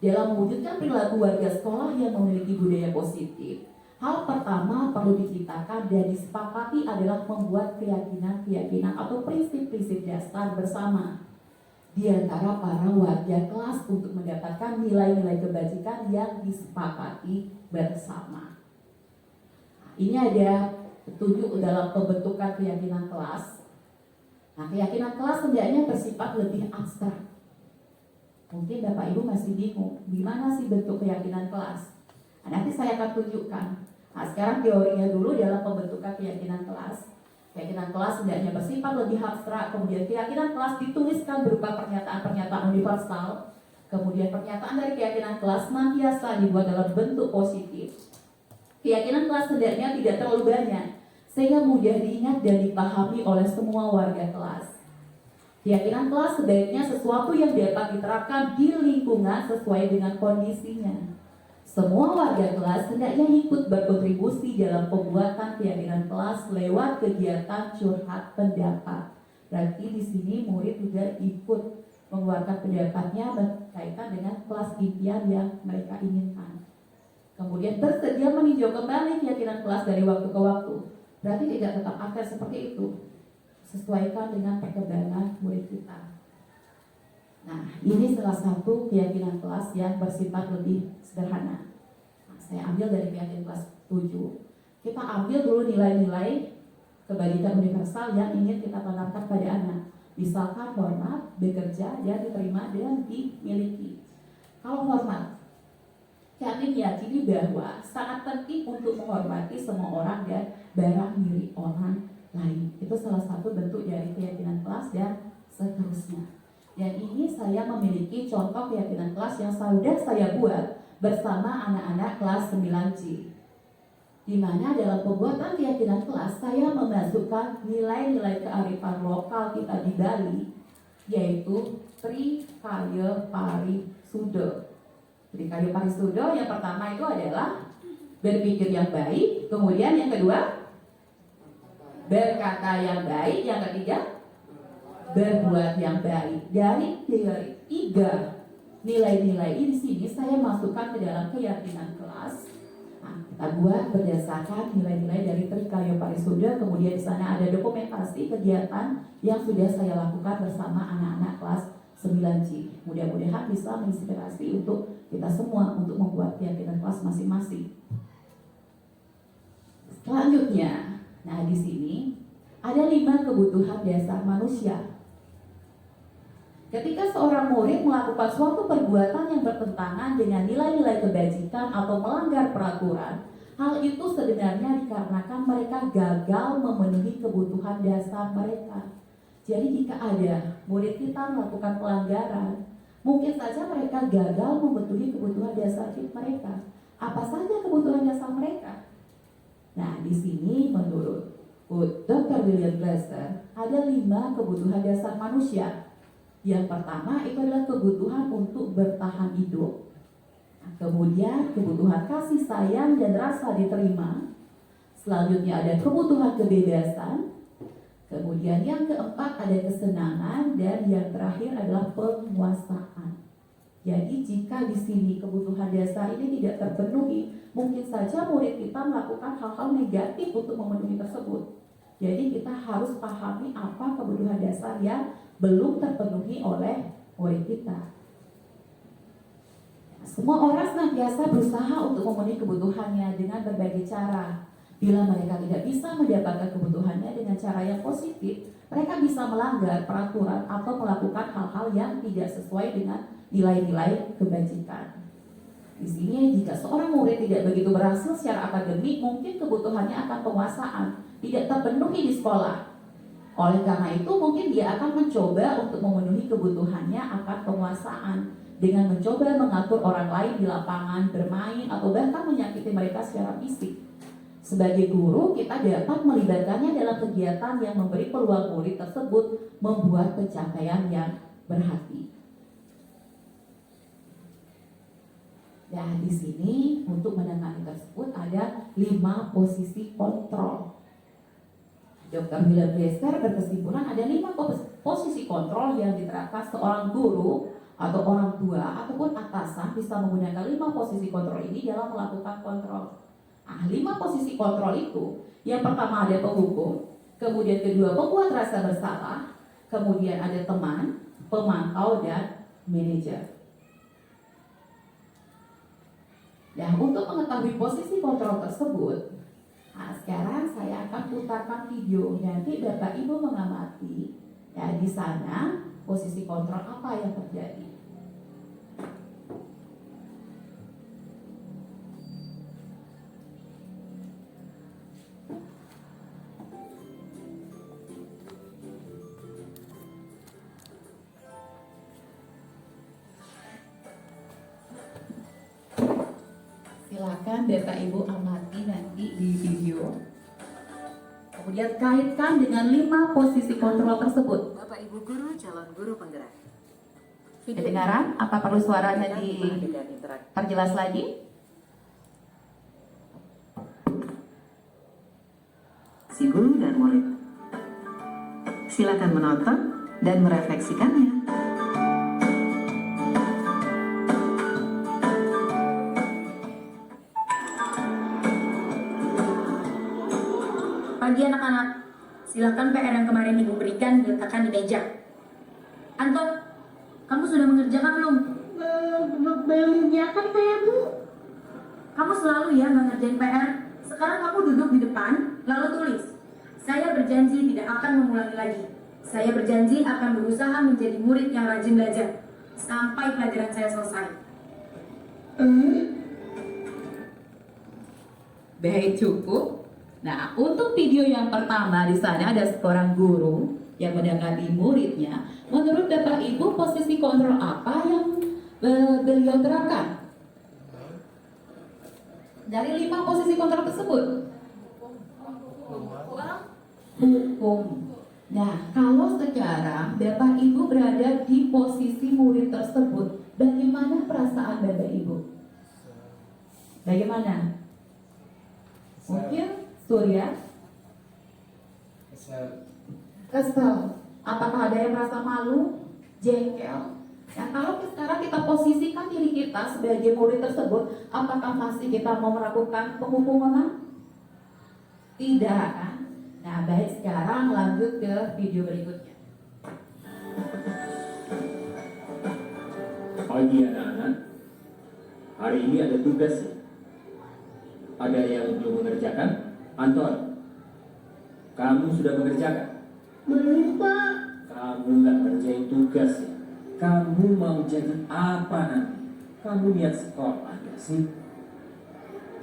Dalam mewujudkan perilaku warga sekolah yang memiliki budaya positif, hal pertama perlu diciptakan dan disepakati adalah membuat keyakinan-keyakinan atau prinsip-prinsip dasar bersama di antara para warga kelas untuk mendapatkan nilai-nilai kebajikan yang disepakati bersama. Nah, ini ada petunjuk dalam pembentukan keyakinan kelas. Nah, keyakinan kelas hendaknya bersifat lebih abstrak. Mungkin Bapak Ibu masih bingung, gimana sih bentuk keyakinan kelas? Nah, nanti saya akan tunjukkan. Nah, sekarang teorinya dulu dalam pembentukan keyakinan kelas. Keyakinan kelas hendaknya bersifat lebih abstrak, kemudian keyakinan kelas dituliskan berupa pernyataan-pernyataan universal. Kemudian pernyataan dari keyakinan kelas senantiasa dibuat dalam bentuk positif. Keyakinan kelas hendaknya tidak terlalu banyak, sehingga mudah diingat dan dipahami oleh semua warga kelas. Keyakinan kelas sebaiknya sesuatu yang dapat diterapkan di lingkungan sesuai dengan kondisinya. Semua warga kelas hendaknya ikut berkontribusi dalam pembuatan keyakinan kelas lewat kegiatan curhat pendapat. Berarti di sini murid juga ikut mengeluarkan pendapatnya berkaitan dengan kelas impian yang mereka inginkan. Kemudian bersedia meninjau kembali keyakinan kelas dari waktu ke waktu. Berarti tidak tetap akan seperti itu. Sesuaikan dengan perkembangan murid kita. Nah, ini salah satu keyakinan kelas yang bersifat lebih sederhana. Nah, saya ambil dari keyakinan kelas 7. Kita ambil dulu nilai-nilai kebajikan universal yang ingin kita tanamkan pada anak. Misalkan hormat, bekerja, dan diterima dan dimiliki. Kalau hormat, kami meyakini bahwa sangat penting untuk menghormati semua orang dan barang milik orang lain. Itu salah satu bentuk dari keyakinan kelas dan seterusnya. Dan ini saya memiliki contoh keyakinan kelas yang sudah saya buat bersama anak-anak kelas 9C. Di mana dalam pembuatan keyakinan kelas saya memasukkan nilai-nilai kearifan lokal kita di Bali, yaitu Trikaya Parisuda. Trikaya Parisuda yang pertama itu adalah berpikir yang baik, kemudian yang kedua berkata yang baik, yang ketiga berbuat yang baik. Dari tiga nilai-nilai ini sini saya masukkan ke dalam keyakinan kelas. Nah, kita buat berdasarkan nilai-nilai dari Trikaya Parisuda. Kemudian di sana ada dokumentasi kegiatan yang sudah saya lakukan bersama anak-anak kelas 9C. Mudah-mudahan bisa menginspirasi untuk kita semua untuk membuat keyakinan kelas masing-masing. Selanjutnya, nah di sini ada 5 kebutuhan dasar manusia. Ketika seorang murid melakukan suatu perbuatan yang bertentangan dengan nilai-nilai kebajikan atau melanggar peraturan, hal itu sebenarnya dikarenakan mereka gagal memenuhi kebutuhan dasar mereka. Jadi jika ada murid kita melakukan pelanggaran, mungkin saja mereka gagal memenuhi kebutuhan dasar mereka. Apa saja kebutuhan dasar mereka? Nah, di sini menurut Dr. William Glasser ada 5 kebutuhan dasar manusia. Yang pertama itu adalah kebutuhan untuk bertahan hidup. Nah, kemudian kebutuhan kasih sayang dan rasa diterima. Selanjutnya ada kebutuhan kebebasan. Kemudian yang keempat ada kesenangan, dan yang terakhir adalah penguasaan. Jadi jika di sini kebutuhan dasar ini tidak terpenuhi, mungkin saja murid kita melakukan hal-hal negatif untuk memenuhi tersebut. Jadi kita harus pahami apa kebutuhan dasar yang belum terpenuhi oleh murid kita. Semua orang senantiasa berusaha untuk memenuhi kebutuhannya dengan berbagai cara. Bila mereka tidak bisa mendapatkan kebutuhannya dengan cara yang positif, mereka bisa melanggar peraturan atau melakukan hal-hal yang tidak sesuai dengan nilai-nilai kebajikan. Di sini jika seorang murid tidak begitu berhasil secara akademik, mungkin kebutuhannya akan penguasaan tidak terpenuhi di sekolah. Oleh karena itu mungkin dia akan mencoba untuk memenuhi kebutuhannya akan penguasaan dengan mencoba mengatur orang lain di lapangan, bermain, atau bahkan menyakiti mereka secara fisik. Sebagai guru, kita dapat melibatkannya dalam kegiatan yang memberi peluang murid tersebut membuat pencapaian yang berarti. Nah, di sini untuk menangani tersebut ada 5 posisi kontrol. Dr. William Glasser berkesimpulan ada 5 posisi kontrol yang diterapkan seorang guru atau orang tua ataupun atasan bisa menggunakan 5 posisi kontrol ini dalam melakukan kontrol. Nah, 5 posisi kontrol itu, yang pertama ada penghukum, kemudian kedua pembuat rasa bersalah, kemudian ada teman, pemantau, dan manajer. Nah, untuk mengetahui posisi kontrol tersebut, Nah, sekarang saya akan putarkan video. Nanti Bapak Ibu mengamati ya di sana posisi kontrol apa yang terjadi. Silakan Bapak Ibu amati nanti di video. Kemudian kaitkan dengan 5 posisi kontrol tersebut. Bapak Ibu guru, calon guru penggerak. Kedengaran? Apa perlu suaranya Dengan interaktif. diperjelas lagi? Si guru dan murid. Silakan menonton dan merefleksikannya. Pagi anak-anak, silakan PR yang kemarin Ibu berikan diletakkan di meja. Anton, kamu sudah mengerjakan belum? Belum mengerjakan saya, Bu. Kamu selalu ya nggak ngerjain PR. Sekarang kamu duduk di depan, lalu tulis. Saya berjanji tidak akan mengulangi lagi. Saya berjanji akan berusaha menjadi murid yang rajin belajar sampai pelajaran saya selesai. Baik, cukup. Nah, untuk video yang pertama di sana ada seorang guru yang mendekati muridnya. Menurut Bapak Ibu, posisi kontrol apa yang beliau terapkan? Dari 5 posisi kontrol tersebut. Hukum. Nah, kalau sekarang Bapak Ibu berada di posisi murid tersebut, bagaimana perasaan Bapak Ibu? Bagaimana? Mungkin Surya? Kesel. Apakah ada yang merasa malu? Jengkel? Nah, kalau sekarang kita posisikan diri kita sebagai murid tersebut, apakah masih kita mau melakukan penghukuman? Tidak kan? Nah, baik, sekarang lanjut ke video berikutnya. Pagi anak-anak, hari ini ada tugas ya? Ada yang belum mengerjakan? Anton, kamu sudah mengerjakan? Belum, Pak. Kamu nggak ngerjain tugas ya? Kamu mau jadi apa nanti? Kamu lihat sekolah nggak sih?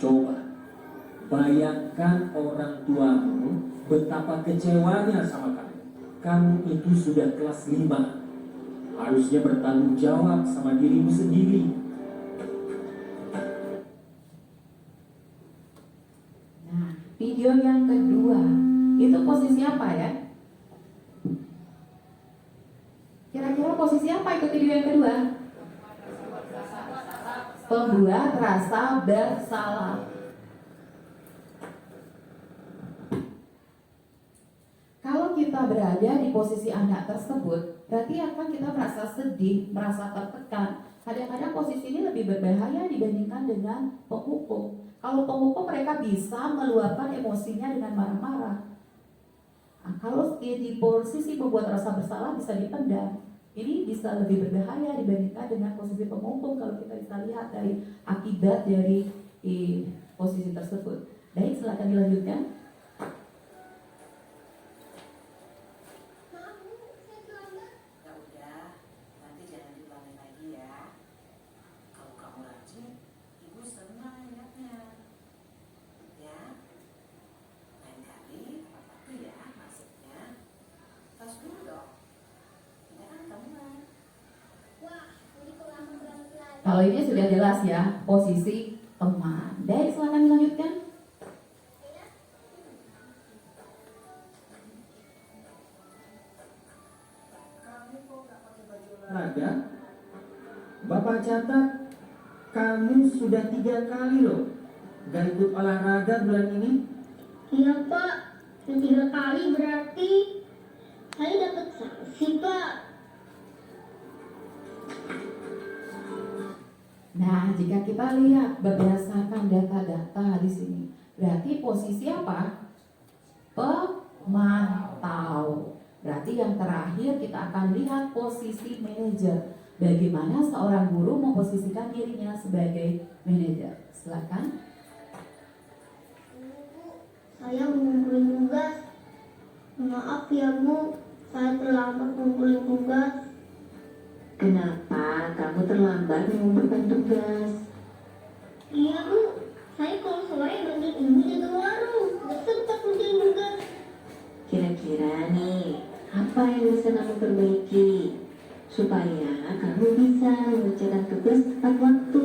Coba bayangkan orang tuamu betapa kecewanya sama kamu. Kamu itu sudah kelas 5. Harusnya bertanggung jawab sama dirimu sendiri. Nah, video yang kedua, itu posisi apa ya? Kira-kira posisi apa itu video yang kedua? Pembuat rasa bersalah. Kalau kita berada di posisi anak tersebut, berarti akan kita merasa sedih, merasa tertekan. Kadang-kadang posisi ini lebih berbahaya dibandingkan dengan penghukum. Kalau penghukum mereka bisa meluapkan emosinya dengan marah-marah. Nah, kalau di posisi membuat rasa bersalah bisa dipendam. Ini bisa lebih berbahaya dibandingkan dengan posisi penghukum kalau kita bisa lihat dari akibat dari posisi tersebut. Baik, silakan dilanjutkan. Ya udah, nanti jangan diulangi lagi ya. Kalau kamu rajin, Ibu senang lihatnya. Ya, lain kali tepat waktu ya masuknya. Tos dulu dong. Ini kan kamu kan. Wah, ini kurang berat lagi. Kalau ini sudah jelas ya, posisi teman. Baik, silakan dilanjutkan. Olahraga, Bapak catat kamu sudah 3 kali loh gak ikut olahraga bulan ini. Iya, Pak. Yang 3 kali berarti saya dapat sanksi, Pak. Nah, jika kita lihat berdasarkan data-data di sini, berarti posisi apa? Pemantau. Berarti yang terakhir kita akan lihat posisi manajer. Bagaimana seorang guru memposisikan dirinya sebagai manajer. Silakan. saya mengumpulin tugas. Maaf ya Bu, saya terlambat mengumpulin tugas. Kenapa kamu terlambat mengumpulkan tugas? Iya Bu, saya kalau sore bantuin ibu jaga warung, gak sempat mengerjain tugas. Kira-kira nih, apa yang bisa kamu perbaiki supaya kamu bisa mengerjakan tugas tepat waktu?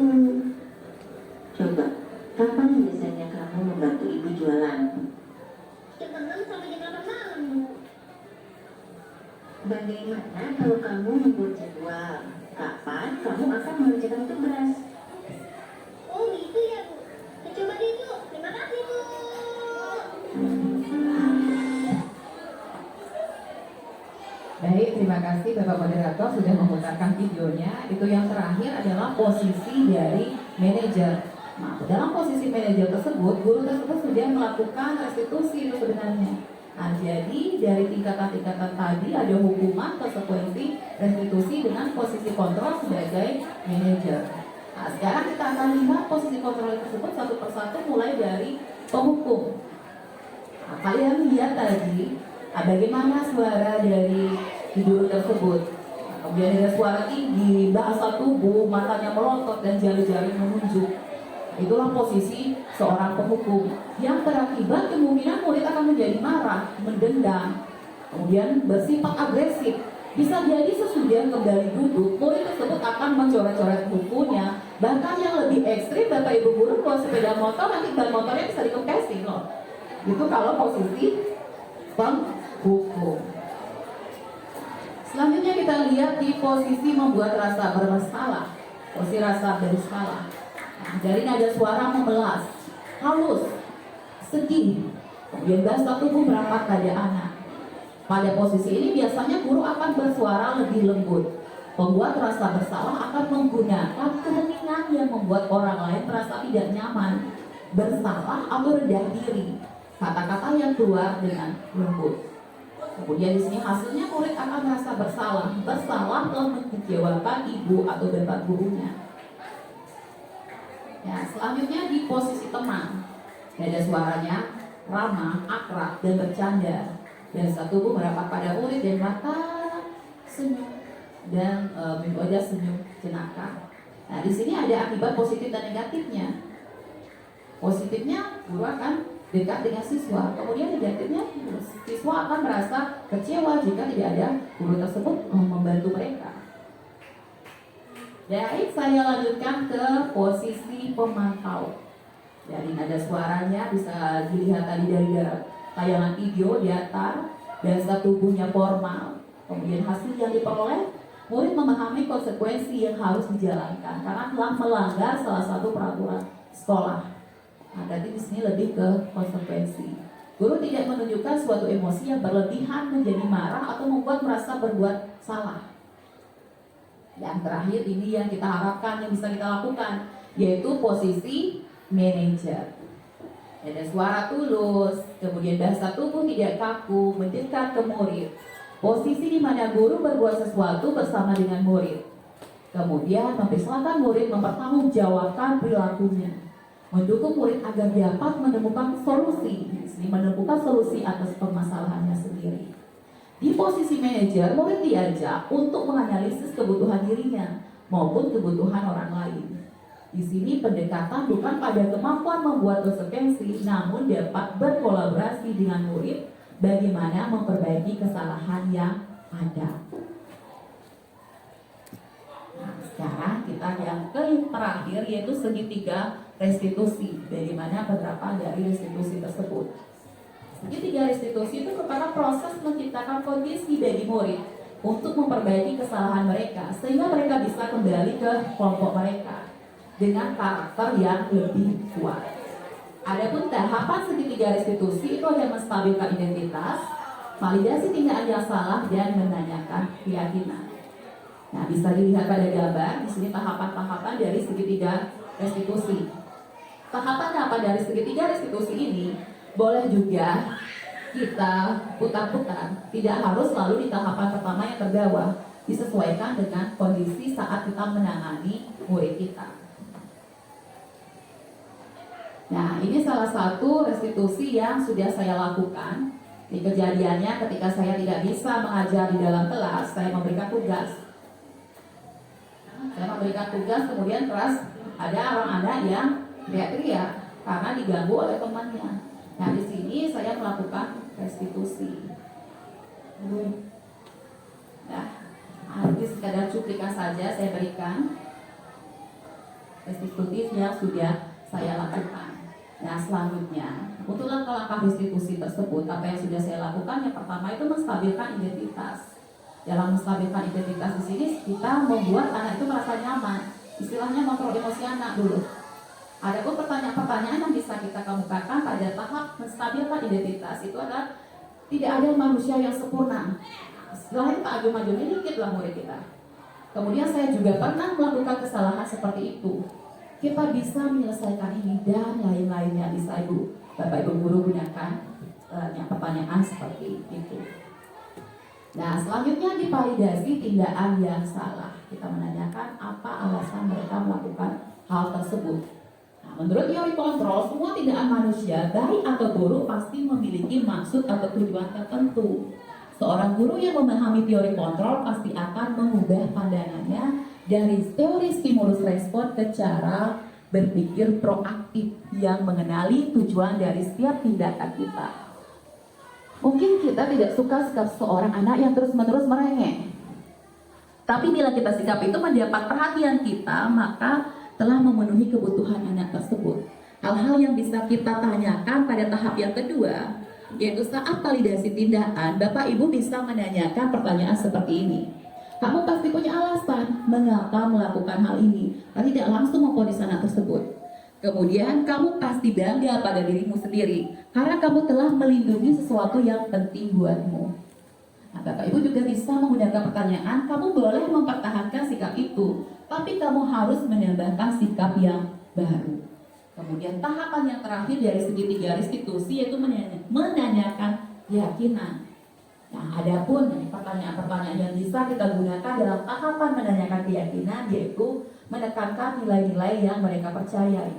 Coba, kapan biasanya kamu membantu ibu jualan? Kadang sampai jam 8 malam Bu. Bagaimana kalau kamu membuat jadwal? Kapan kamu akan mengerjakan tugas? Oh gitu ya Bu, saya coba deh Bu, terima kasih Bu. Baik, terima kasih Bapak Moderator sudah memutarkan videonya. Itu yang terakhir adalah posisi dari manajer. Nah, dalam posisi manajer tersebut, guru tersebut sudah melakukan restitusi itu sebenarnya. Nah, jadi dari tingkatan-tingkatan tadi ada hukuman, konsekuensi, restitusi dengan posisi kontrol sebagai manajer. Nah, sekarang kita akan lihat posisi kontrol tersebut satu persatu mulai dari penghukum. Nah, kalian lihat tadi bagaimana suara dari guru tersebut. Nah, kemudian ada suara tinggi, bahasa tubuh, matanya melotot dan jari-jari menunjuk. Itulah posisi seorang penghukum yang berakibat kemungkinan murid akan menjadi marah, mendendam, kemudian bersifat agresif. Bisa jadi sesudah kembali duduk, murid tersebut akan mencoret-coret bukunya. Bahkan yang lebih ekstrim, Bapak Ibu guru bawa sepeda motor, nanti ban motornya bisa dikempesin loh. Itu kalau posisi penghukum. Selanjutnya kita lihat di posisi membuat rasa bersalah. Posisi rasa bersalah. Nah, dari nada suara memelas, halus, sedih, kemudian bahasa tubuh merapat pada anak. Pada posisi ini biasanya guru akan bersuara lebih lembut. Pembuat rasa bersalah akan menggunakan keheningan yang membuat orang lain merasa tidak nyaman, bersalah atau rendah diri. Kata-kata yang keluar dengan lembut. Kemudian di sini hasilnya murid akan merasa bersalah telah mengecewakan ibu atau bapak gurunya. Ya, selanjutnya di posisi teman, nada suaranya ramah, akrab, dan bercanda. Bahasa tubuh merapat pada murid dan mata senyum dan wajah senyum jenaka. Nah, di sini ada akibat positif dan negatifnya. Positifnya guru akan dekat dengan siswa, kemudian negatifnya siswa akan merasa kecewa jika tidak ada guru tersebut membantu mereka. Baik, saya lanjutkan ke posisi pemantau. Dari nada suaranya bisa dilihat tadi dari tayangan video datar, bahasa tubuhnya formal, kemudian hasil yang diperoleh, murid memahami konsekuensi yang harus dijalankan karena telah melanggar salah satu peraturan sekolah. Nah, berarti di sini lebih ke konsekuensi. Guru tidak menunjukkan suatu emosi yang berlebihan menjadi marah atau membuat merasa berbuat salah. Yang terakhir ini yang kita harapkan yang bisa kita lakukan, yaitu posisi manajer. Ada suara tulus, kemudian bahasa tubuh tidak kaku, mendekat ke murid. Posisi di mana guru berbuat sesuatu bersama dengan murid. Kemudian mempersilahkan murid mempertanggungjawabkan perilakunya. Mendukung murid agar dapat menemukan solusi, menemukan solusi atas permasalahannya sendiri. Di posisi manajer, murid diajak untuk menganalisis kebutuhan dirinya maupun kebutuhan orang lain. Di sini pendekatan bukan pada kemampuan membuat konsekuensi, namun dapat berkolaborasi dengan murid bagaimana memperbaiki kesalahan yang ada. Nah, sekarang kita yang terakhir yaitu segitiga restitusi. Bagaimana penerapan dari restitusi tersebut? Segitiga restitusi itu merupakan proses menciptakan kondisi bagi murid untuk memperbaiki kesalahan mereka sehingga mereka bisa kembali ke kelompok mereka dengan karakter yang lebih kuat. Adapun tahapan segitiga restitusi itu ada menstabilkan identitas, validasi tindakan yang salah dan menanyakan keyakinan. Nah, bisa dilihat pada gambar di sini tahapan-tahapan dari segitiga restitusi. Tahapan-tahapan dari segitiga restitusi ini boleh juga kita putar-putar, tidak harus selalu di tahapan pertama yang terdahulu, disesuaikan dengan kondisi saat kita menangani murid kita. Nah, ini salah satu restitusi yang sudah saya lakukan. Di kejadiannya ketika saya tidak bisa mengajar di dalam kelas, saya memberikan tugas. Kemudian kelas ada anak-anak yang teriak-teriak karena diganggu oleh temannya. Nah, di sini saya melakukan restitusi. Nah, ini sekadar cuplikan saja saya berikan restitusi yang sudah saya lakukan. Nah, selanjutnya untuk langkah-langkah restitusi tersebut, apa yang sudah saya lakukan? Yang pertama itu menstabilkan identitas. Dalam menstabilkan identitas di sini kita membuat anak itu merasa nyaman. Istilahnya kontrol emosi anak dulu. Ada pun pertanyaan-pertanyaan yang bisa kita kemukakan pada tahap menstabilkan identitas itu adalah tidak ada manusia yang sempurna. Istilahnya tak maju dikit lah murid kita. Kemudian saya juga pernah melakukan kesalahan seperti itu. Kita bisa menyelesaikan ini dan lain-lainnya bisa Ibu, Bapak Ibu guru gunakan yang pertanyaan seperti itu. Nah, selanjutnya divalidasi tindakan yang salah. Kita menanyakan apa alasan mereka melakukan hal tersebut. Nah, menurut teori kontrol, semua tindakan manusia, baik atau buruk, pasti memiliki maksud atau tujuan tertentu. Seorang guru yang memahami teori kontrol pasti akan mengubah pandangannya dari teori stimulus respon ke cara berpikir proaktif yang mengenali tujuan dari setiap tindakan kita. Mungkin kita tidak suka sikap seorang anak yang terus-menerus merengek. Tapi bila kita sikap itu mendapat perhatian kita, maka telah memenuhi kebutuhan anak tersebut. Hal-hal yang bisa kita tanyakan pada tahap yang kedua, yaitu saat validasi tindakan, Bapak Ibu bisa menanyakan pertanyaan seperti ini. Kamu pasti punya alasan mengapa melakukan hal ini, tapi tidak langsung memvonis anak tersebut. Kemudian kamu pasti bangga pada dirimu sendiri karena kamu telah melindungi sesuatu yang penting buatmu. Nah, Bapak Ibu juga bisa menggunakan pertanyaan, kamu boleh mempertahankan sikap itu, tapi kamu harus menambahkan sikap yang baru. Kemudian tahapan yang terakhir dari segitiga restitusi yaitu menanyakan keyakinan. Nah, ada pun pertanyaan-pertanyaan yang bisa kita gunakan dalam tahapan menanyakan keyakinan yaitu menekankan nilai-nilai yang mereka percayai.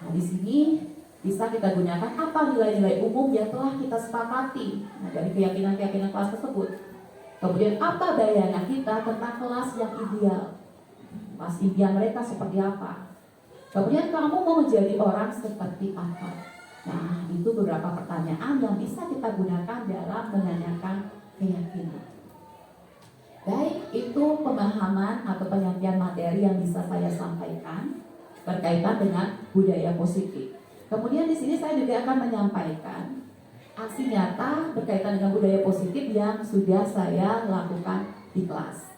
Nah, di sini bisa kita gunakan apa nilai-nilai umum yang telah kita sepakati dari keyakinan-keyakinan kelas tersebut. Kemudian apa bayangan kita tentang kelas yang ideal, kelas impian mereka seperti apa. Kemudian kamu mau menjadi orang seperti apa. Nah, itu beberapa pertanyaan yang bisa kita gunakan dalam menanyakan keyakinan. Baik, itu pemahaman atau penyampaian materi yang bisa saya sampaikan berkaitan dengan budaya positif. Kemudian di sini saya juga akan menyampaikan aksi nyata berkaitan dengan budaya positif yang sudah saya lakukan di kelas.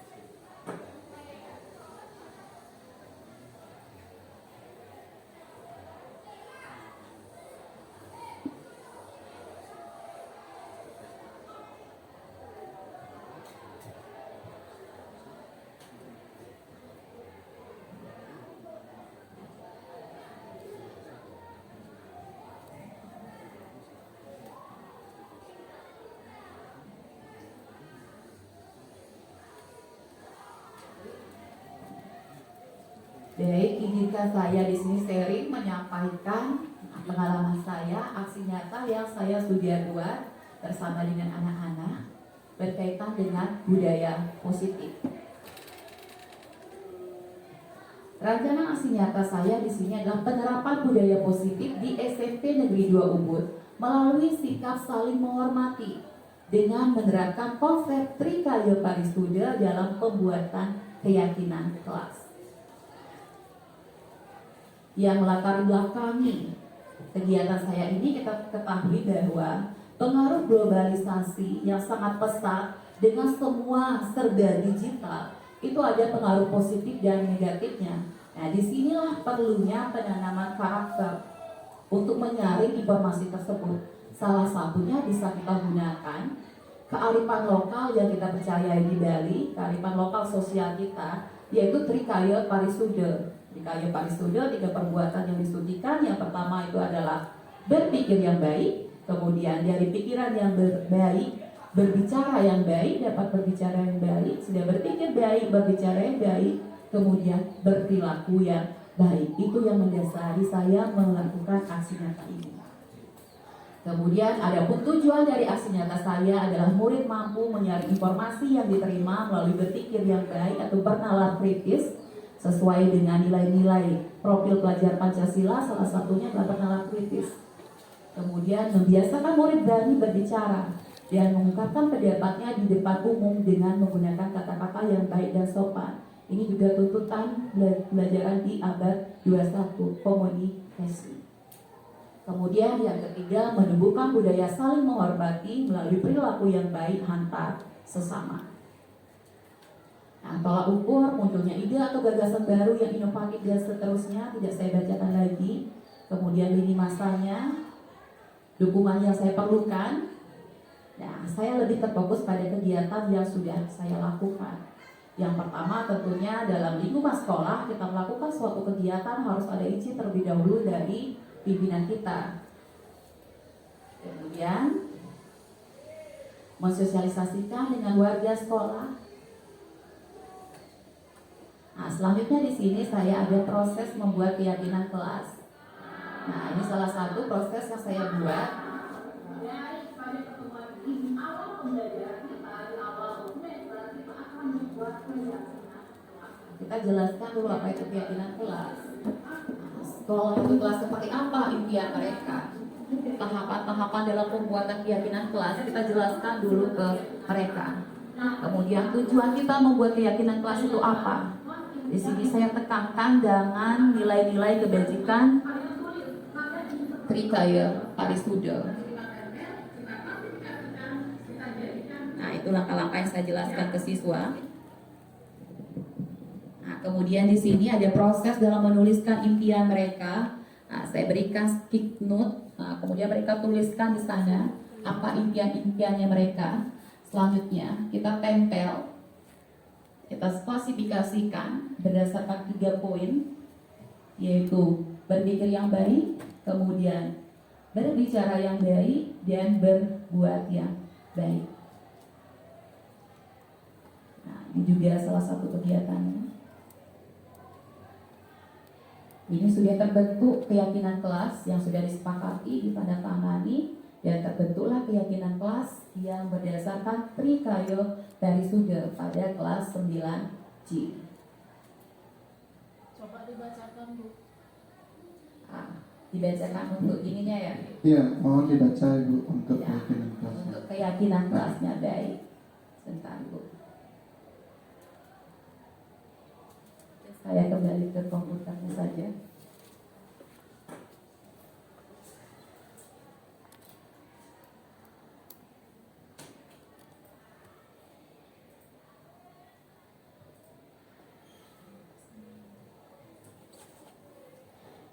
Baik, izinkan saya di sini sharing menyampaikan pengalaman saya, aksi nyata yang saya sudah buat bersama dengan anak-anak berkaitan dengan budaya positif. Rancangan aksi nyata saya di sini adalah penerapan budaya positif di SMP Negeri 2 Ubud melalui sikap saling menghormati dengan menerapkan konsep Trikaya Paristuda dalam pembuatan keyakinan kelas. Yang melatar belakangi kegiatan saya ini, kita ketahui bahwa pengaruh globalisasi yang sangat pesat dengan semua serba digital itu ada pengaruh positif dan negatifnya. Nah, disinilah perlunya penanaman karakter untuk menyaring informasi tersebut. Salah satunya bisa kita gunakan kearifan lokal yang kita percayai di Bali, kearifan lokal sosial kita, yaitu Trikaya Paristuda. Trikaya Paristuda, 3 perbuatan yang disucikan. Yang pertama itu adalah berpikir yang baik, kemudian dari pikiran yang baik, berbicara yang baik, dapat berbicara yang baik, sudah berpikir baik, berbicara yang baik, kemudian berperilaku yang baik. Itu yang mendasari saya melakukan aksi nyata ini. Kemudian adapun tujuan dari aksi nyata saya adalah murid mampu menyaring informasi yang diterima melalui berpikir yang baik atau bernalar kritis sesuai dengan nilai-nilai profil pelajar Pancasila, salah satunya adalah bernalar kritis. Kemudian membiasakan murid berani berbicara dan mengungkapkan pendapatnya di depan umum dengan menggunakan kata-kata yang baik dan sopan. Ini juga tuntutan pelajaran di abad 21, komunikasi. Kemudian yang ketiga, menumbuhkan budaya saling menghormati melalui perilaku yang baik antar sesama. Nah, tolak ukur munculnya ide atau gagasan baru yang inovatif dan seterusnya tidak saya bacakan lagi. Kemudian lini masanya, dukungan yang saya perlukan. Nah, saya lebih terfokus pada kegiatan yang sudah saya lakukan. Yang pertama tentunya dalam lingkungan sekolah kita melakukan suatu kegiatan harus ada izin terlebih dahulu dari pimpinan kita. Kemudian mensosialisasikan dengan warga sekolah. Nah, selanjutnya di sini saya ada proses membuat keyakinan kelas. Nah, ini salah satu proses yang saya buat. Pada pertemuan ini awal pembelajaran kita di awal semester kita akan membuat keyakinan kelas. Kita jelaskan dulu apa itu keyakinan kelas. Sekolah itu kelas seperti apa impian mereka. Tahapan-tahapan dalam pembuatan keyakinan kelas kita jelaskan dulu ke mereka. Kemudian tujuan kita membuat keyakinan kelas itu apa? Di sini saya tekankan dengan nilai-nilai kebajikan Trikaya Parisudha. Nah, itu langkah-langkah yang saya jelaskan ke siswa. Nah, kemudian di sini ada proses dalam menuliskan impian mereka. Nah, saya berikan stick note. Nah, kemudian mereka tuliskan di sana apa impian-impiannya mereka. Selanjutnya kita tempel, kita klasifikasikan berdasarkan 3 poin, yaitu berpikir yang baik, kemudian berbicara yang baik, dan berbuat yang baik. Nah, ini juga salah satu kegiatannya. Ini sudah terbentuk keyakinan kelas yang sudah disepakati, ditandatangani, dan terbentuklah keyakinan kelas yang berdasarkan Trikaya Parisudha pada kelas 9C. Coba dibacakan, Bu. Dibacakan untuk ininya ya. Iya, mohon dibaca Ibu untuk Ya, keyakinan kelas. untuk keyakinan kelasnya baik. Sebentar, Bu. Saya kembali ke komputernya saja.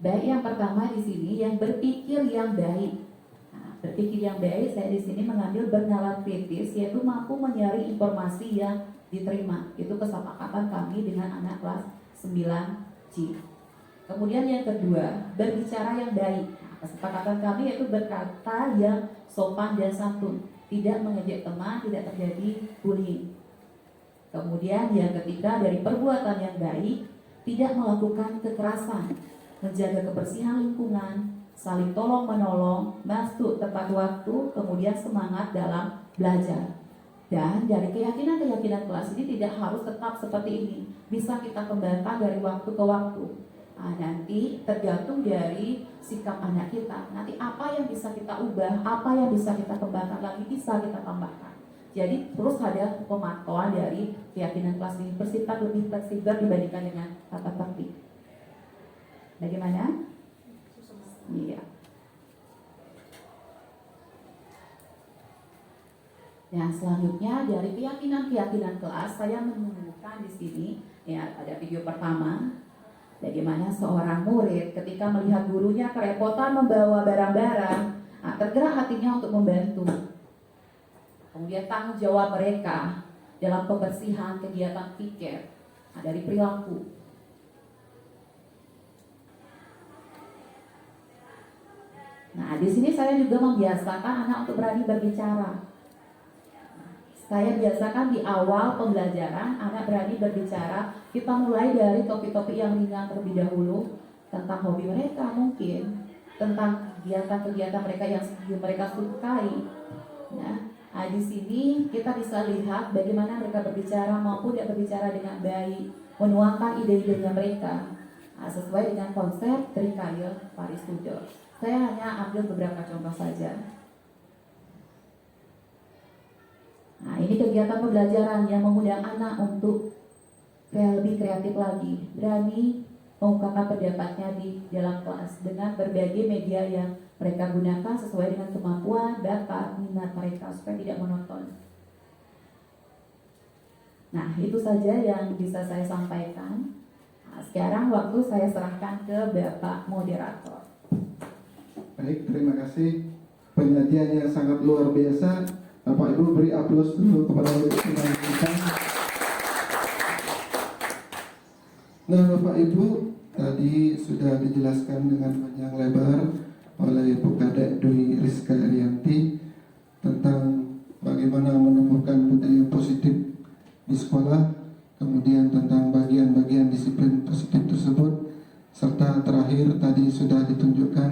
Baik, yang pertama di sini yang berpikir yang baik. Nah, berpikir yang baik saya di sini mengambil bernalar kritis, yaitu mampu menyaring informasi yang diterima. Itu kesepakatan kami dengan anak kelas 9C. Kemudian yang kedua, berbicara yang baik. Nah, kesepakatan kami yaitu berkata yang sopan dan santun, tidak mengejek teman, tidak terjadi bullying. Kemudian yang ketiga, dari perbuatan yang baik, tidak melakukan kekerasan, menjaga kebersihan lingkungan, saling tolong menolong, masuk tepat waktu, kemudian semangat dalam belajar. Dan dari keyakinan-keyakinan kelas ini tidak harus tetap seperti ini, bisa kita kembangkan dari waktu ke waktu. Nah, nanti tergantung dari sikap anak kita. Nanti apa yang bisa kita ubah, apa yang bisa kita kembangkan lagi, bisa kita tambahkan. Jadi terus ada pemantauan dari keyakinan kelas ini, bersifat lebih fleksibel dibandingkan dengan tata tertib. Bagaimana? Iya. Nah, selanjutnya dari keyakinan-keyakinan kelas saya menemukan di sini ya pada video pertama bagaimana seorang murid ketika melihat gurunya kerepotan membawa barang-barang, tergerak hatinya untuk membantu. Kemudian tanggung jawab mereka dalam pembersihan kegiatan pikir dari perilaku. Nah, di sini saya juga membiasakan anak untuk berani berbicara. saya biasakan di awal pembelajaran anak berani berbicara. Kita mulai dari topik-topik yang ringan terlebih dahulu, tentang hobi mereka mungkin, tentang kegiatan-kegiatan mereka yang mereka sukai. Nah, di sini kita bisa lihat bagaimana mereka berbicara maupun tidak berbicara dengan baik, menuangkan ide-idenya mereka sesuai dengan konsep Trikaya Paristuda. Saya hanya ambil beberapa contoh saja. Nah, ini kegiatan pembelajaran yang mengundang anak untuk lebih kreatif lagi, berani mengungkapkan pendapatnya di dalam kelas dengan berbagai media yang mereka gunakan sesuai dengan kemampuan, bakat, minat mereka supaya tidak monoton. Nah, itu saja yang bisa saya sampaikan. Nah, sekarang waktu saya serahkan ke Bapak Moderator. Baik, terima kasih. Penyajian yang sangat luar biasa. Bapak Ibu beri aplaus dulu kepada kita. Nah, Bapak Ibu tadi sudah dijelaskan dengan panjang lebar oleh Bu Kadek Dwi Rizka Arianti tentang bagaimana menumbuhkan budaya positif di sekolah, kemudian tentang bagian-bagian disiplin positif tersebut, serta terakhir tadi sudah ditunjukkan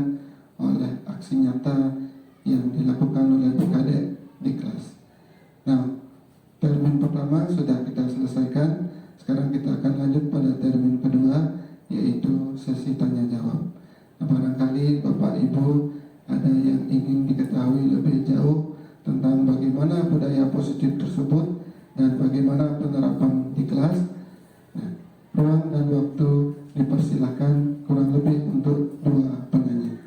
oleh aksi nyata yang dilakukan oleh Bu Kadek di kelas. Nah, termin pertama sudah kita selesaikan. Sekarang kita akan lanjut pada termin kedua, yaitu sesi tanya jawab. Nah, barangkali Bapak Ibu ada yang ingin diketahui lebih jauh tentang bagaimana budaya positif tersebut dan bagaimana penerapan di kelas. Nah, ruang dan waktu dipersilakan kurang lebih untuk 2 penanya.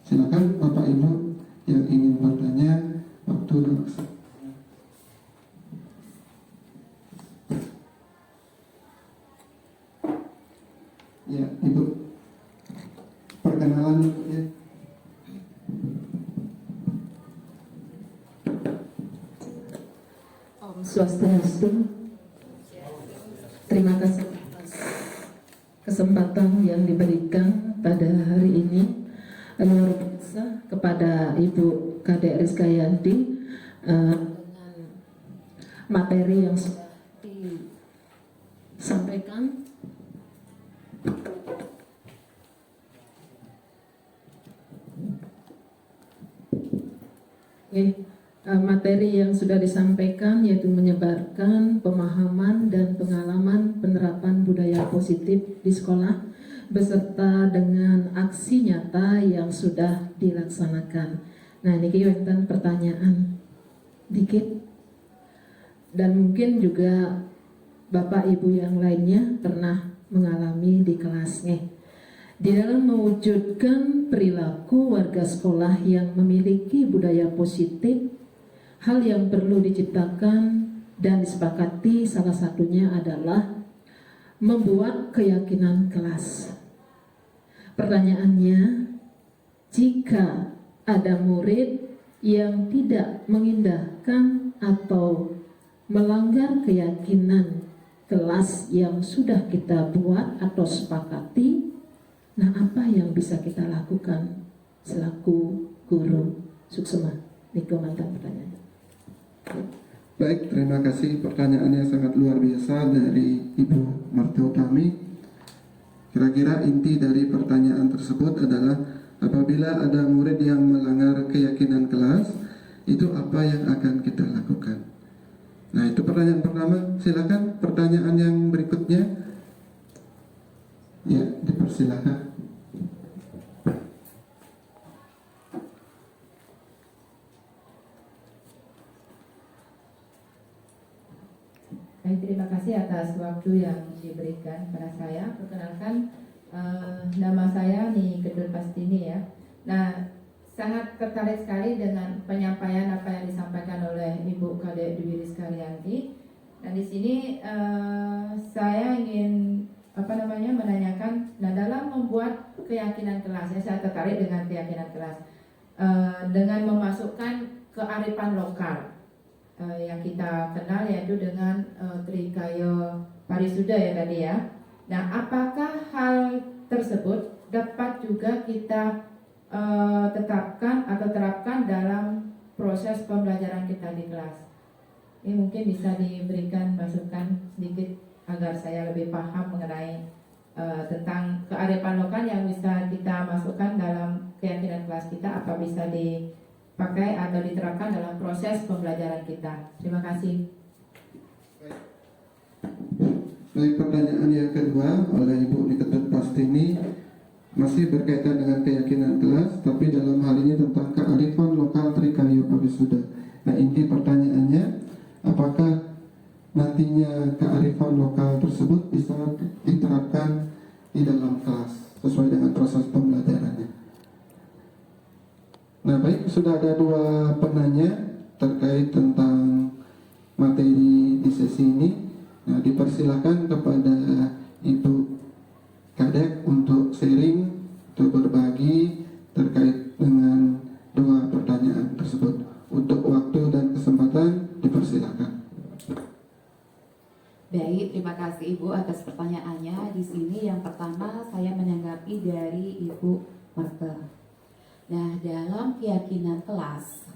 Silakan Bapak Ibu yang ingin bertanya, waktu dulu. Ya, Ibu. Perkenalan dulu ya. Om Swastiastu. Terima kasih atas kesempatan yang diberikan pada hari ini. Luar biasa kepada Ibu Kadek Rizka Yanti dengan materi yang sudah disampaikan. Materi yang sudah disampaikan yaitu menyebarkan pemahaman dan pengalaman penerapan budaya positif di sekolah beserta dengan aksi nyata yang sudah dilaksanakan. Nah, ini wonten pertanyaan dikit, dan mungkin juga Bapak Ibu yang lainnya pernah mengalami di kelasnya. Di dalam mewujudkan perilaku warga sekolah yang memiliki budaya positif, hal yang perlu diciptakan dan disepakati salah satunya adalah membuat keyakinan kelas. Pertanyaannya, jika ada murid yang tidak mengindahkan atau melanggar keyakinan kelas yang sudah kita buat atau sepakati, nah apa yang bisa kita lakukan selaku guru? Suksema, Niko mantan pertanyaan. Baik, terima kasih. Pertanyaannya sangat luar biasa dari Ibu Martiutami. Kira-kira inti dari pertanyaan tersebut adalah apabila ada murid yang melanggar keyakinan kelas, itu apa yang akan kita lakukan? Nah, itu pertanyaan pertama. Silakan pertanyaan yang berikutnya. Ya, dipersilakan. Baik, terima kasih atas waktu yang diberikan pada saya. Perkenalkan, nama saya Ni Kedun Pastini ya. Nah, sangat tertarik sekali dengan penyampaian apa yang disampaikan oleh Ibu Kadek Dwi Rizka Arianti. Dan di sini saya ingin menanyakan, nah dalam membuat keyakinan kelas, ya saya tertarik dengan keyakinan kelas dengan memasukkan kearifan lokal. Yang kita kenal yaitu dengan Trikaya Paristuda ya tadi ya. Nah, apakah hal tersebut dapat juga kita tetapkan atau terapkan dalam proses pembelajaran kita di kelas. Ini mungkin bisa diberikan masukan sedikit agar saya lebih paham mengenai tentang kearifan lokal yang bisa kita masukkan dalam keyakinan kelas kita, apa bisa dipakai atau diterapkan dalam proses pembelajaran kita. Terima kasih. Baik, pertanyaan yang kedua oleh Ibu Niketut Pastini masih berkaitan dengan keyakinan kelas, tapi dalam hal ini tentang kearifan lokal Trikayu Parisuda. Nah, inti pertanyaannya, apakah nantinya kearifan lokal tersebut bisa diterapkan di dalam kelas sesuai dengan proses pembelajarannya? Nah, baik, sudah ada dua penanya terkait tentang materi di sesi ini. Nah, dipersilakan kepada Ibu Kadek untuk sharing, untuk berbagi terkait dengan dua pertanyaan tersebut. Untuk waktu dan kesempatan dipersilakan. Baik, terima kasih Ibu atas pertanyaannya. Di sini yang pertama saya menanggapi dari Ibu Merter. Nah, dalam keyakinan kelas,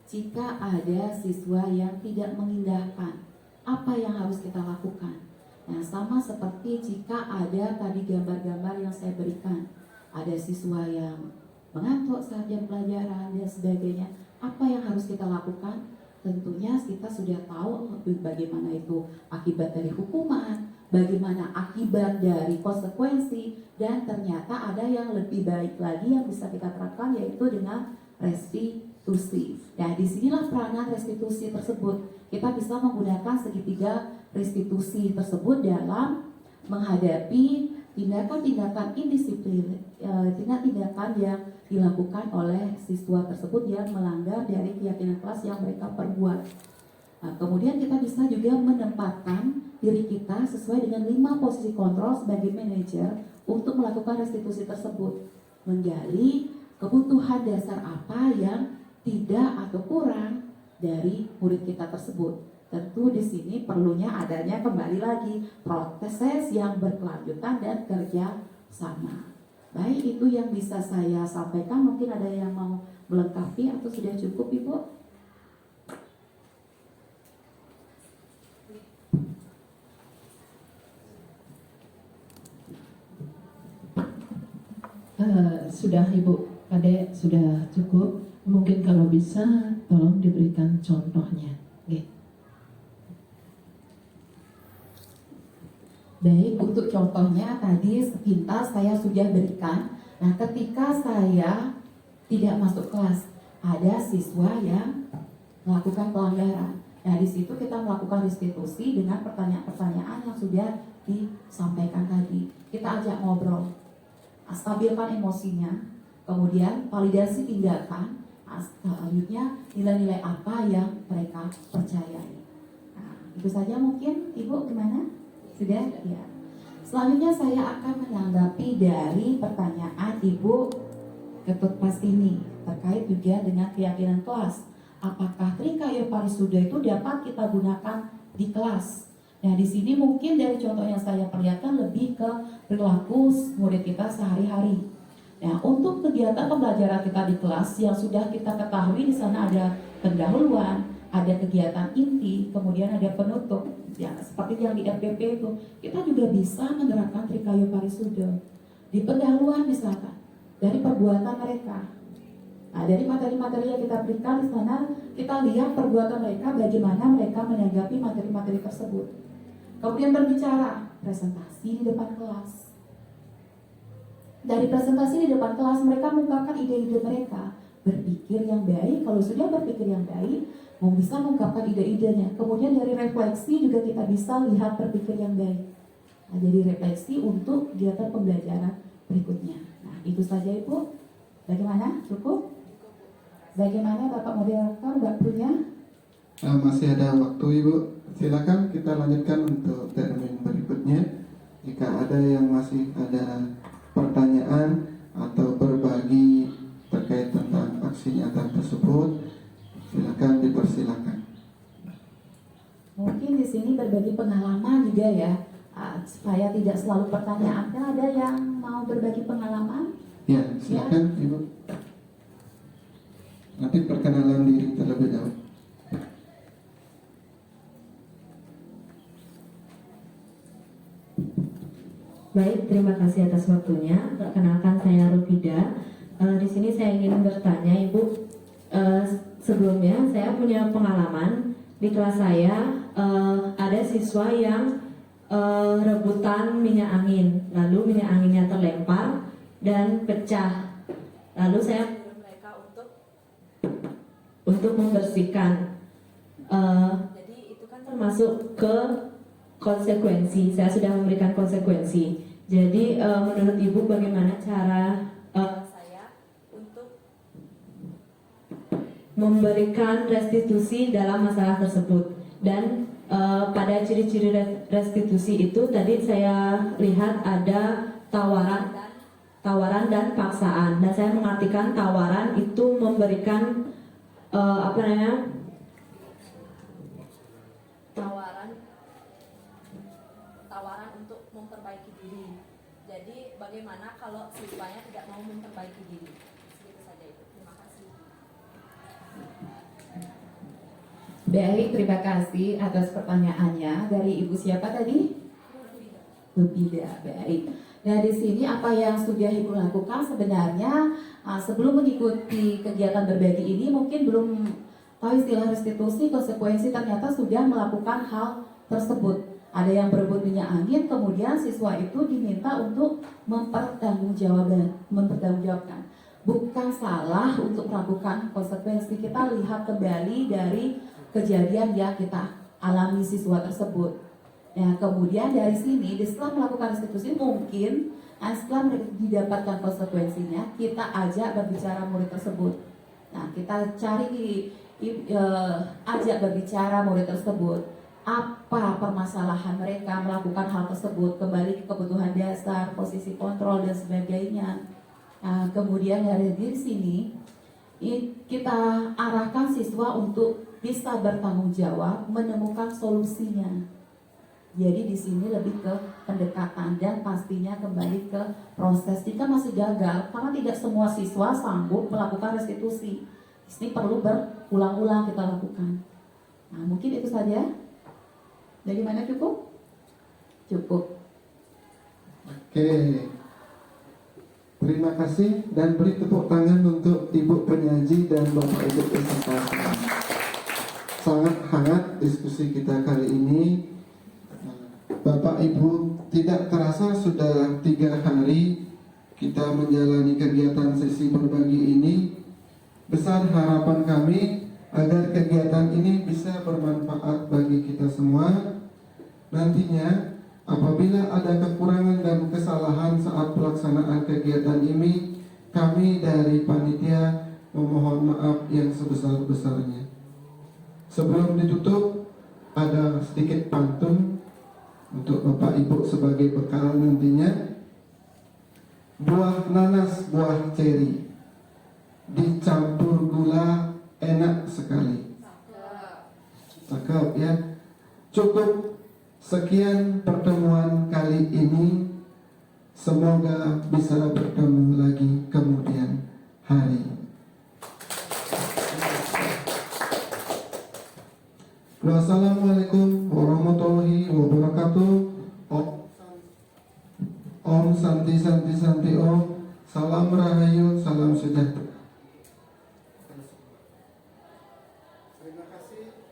jika ada siswa yang tidak mengindahkan, apa yang harus kita lakukan? Nah, sama seperti jika ada tadi gambar-gambar yang saya berikan, ada siswa yang mengantuk saat jam pelajaran dan sebagainya, apa yang harus kita lakukan? Tentunya kita sudah tahu bagaimana itu akibat dari hukuman, bagaimana akibat dari konsekuensi, dan ternyata ada yang lebih baik lagi yang bisa kita terapkan, yaitu dengan restitusi. Nah, disinilah peranan restitusi tersebut. Kita bisa menggunakan segitiga restitusi tersebut dalam menghadapi tindakan-tindakan indisiplin, tindakan-tindakan yang dilakukan oleh siswa tersebut yang melanggar dari keyakinan kelas yang mereka perbuat. Nah, kemudian kita bisa juga menempatkan diri kita sesuai dengan 5 posisi kontrol sebagai manajer untuk melakukan restitusi tersebut, menggali kebutuhan dasar apa yang tidak atau kurang dari murid kita tersebut. Tentu di sini perlunya adanya kembali lagi proses yang berkelanjutan dan kerja sama. Baik, itu yang bisa saya sampaikan. Mungkin ada yang mau melengkapi atau sudah cukup, Ibu? Sudah Ibu Kadek, sudah cukup. Mungkin kalau bisa tolong diberikan contohnya. Okay. Baik, untuk contohnya tadi sepintas saya sudah berikan. Nah, ketika saya tidak masuk kelas, ada siswa yang melakukan pelanggaran. Nah, di situ kita melakukan restitusi dengan pertanyaan-pertanyaan yang sudah disampaikan tadi. Kita ajak ngobrol, stabilkan emosinya, kemudian validasi tindakan, selanjutnya nilai-nilai apa yang mereka percayai. Nah, itu saja mungkin. Ibu gimana? Sudah? Ya. Selanjutnya saya akan menanggapi dari pertanyaan Ibu Ketut Pastini terkait juga dengan keyakinan kelas. Apakah Trikayu Parisuda itu dapat kita gunakan di kelas? Nah, di sini mungkin dari contoh yang saya perlihatkan lebih ke perilaku murid kita sehari-hari. Nah, untuk kegiatan pembelajaran kita di kelas yang sudah kita ketahui, di sana ada pendahuluan, ada kegiatan inti, kemudian ada penutup. Ya, seperti yang di FPP itu, kita juga bisa menerapkan Trikayu Parisuda. Di pendahuluan misalkan, dari perbuatan mereka. Nah, dari materi-materi yang kita berikan di sana, kita lihat perbuatan mereka, bagaimana mereka menanggapi materi-materi tersebut. Kemudian berbicara, presentasi di depan kelas. Dari presentasi di depan kelas, mereka mengungkapkan ide-ide mereka. Berpikir yang baik, kalau sudah berpikir yang baik, mau bisa mengungkapkan ide-idenya. Kemudian dari refleksi juga kita bisa lihat berpikir yang baik. Nah, jadi refleksi untuk kegiatan pembelajaran berikutnya. Nah, itu saja Ibu. Bagaimana? Cukup? Bagaimana Bapak moderator, Mbak punya? Masih ada waktu Ibu. Silakan kita lanjutkan untuk termin berikutnya. Jika ada yang masih ada pertanyaan atau berbagi terkait tentang aksi nyata tersebut, silakan dipersilakan. Mungkin di sini berbagi pengalaman juga ya, supaya tidak selalu pertanyaan. Ada yang mau berbagi pengalaman? Ya, silakan Ibu. Nanti perkenalan diri terlebih dahulu. Baik, terima kasih atas waktunya. Perkenalkan saya Rufida. Di sini saya ingin bertanya, Ibu. Sebelumnya saya punya pengalaman di kelas saya ada siswa yang rebutan minyak angin, lalu minyak anginnya terlempar dan pecah. Lalu saya menyuruh mereka untuk membersihkan. Jadi itu kan termasuk ke konsekuensi. Saya sudah memberikan konsekuensi. Jadi menurut Ibu bagaimana cara saya untuk memberikan restitusi dalam masalah tersebut? Dan pada ciri-ciri restitusi itu tadi saya lihat ada tawaran dan paksaan. Dan saya mengartikan tawaran itu memberikan tawaran untuk memperbaiki diri. Jadi bagaimana kalau siswanya tidak mau memperbaiki diri? Segitu saja itu. Terima kasih. Baik, terima kasih atas pertanyaannya. Dari Ibu siapa tadi? Rufida. Baik. Nah, di sini apa yang sudah Ibu lakukan sebenarnya sebelum mengikuti kegiatan berbagi ini mungkin belum tahu istilah restitusi, konsekuensi, ternyata sudah melakukan hal tersebut. Ada yang berebut minyak angin, kemudian siswa itu diminta untuk mempertanggungjawabkan. Bukan salah untuk melakukan konsekuensi. Kita lihat kembali dari kejadian yang kita alami siswa tersebut. Nah, kemudian dari sini, setelah melakukan restitusi mungkin setelah didapatkan konsekuensinya, kita ajak berbicara murid tersebut. Nah, kita ajak berbicara murid tersebut. Apa permasalahan mereka melakukan hal tersebut, kembali ke kebutuhan dasar, posisi kontrol dan sebagainya. Nah, kemudian dari sini kita arahkan siswa untuk bisa bertanggung jawab, menemukan solusinya. Jadi di sini lebih ke pendekatan dan pastinya kembali ke proses. Jika masih gagal, karena tidak semua siswa sanggup melakukan restitusi. Di sini perlu berulang-ulang kita lakukan. Nah, mungkin itu saja. Bagaimana, cukup? Cukup. Oke. Terima kasih dan beri tepuk tangan untuk Ibu penyaji dan Bapak Ibu peserta. Sangat hangat diskusi kita kali ini. Bapak Ibu, tidak terasa sudah 3 hari kita menjalani kegiatan sesi berbagi ini. Besar harapan kami agar kegiatan ini bisa bermanfaat bagi kita semua. Nantinya apabila ada kekurangan dan kesalahan saat pelaksanaan kegiatan ini, kami dari panitia memohon maaf yang sebesar-besarnya. Sebelum ditutup, ada sedikit pantun untuk Bapak Ibu sebagai bekal nantinya. Buah nanas, buah ceri dicampur gula enak sekali. Cakep ya. Cukup sekian pertemuan kali ini. Semoga bisa bertemu lagi kemudian hari. Wassalamualaikum warahmatullahi wabarakatuh. Om Santi Santi Santi Om. Salam Rahayu, salam sejahtera. Terima kasih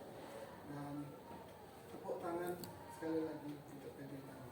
dan tepuk tangan sekali lagi untuk kegiatan.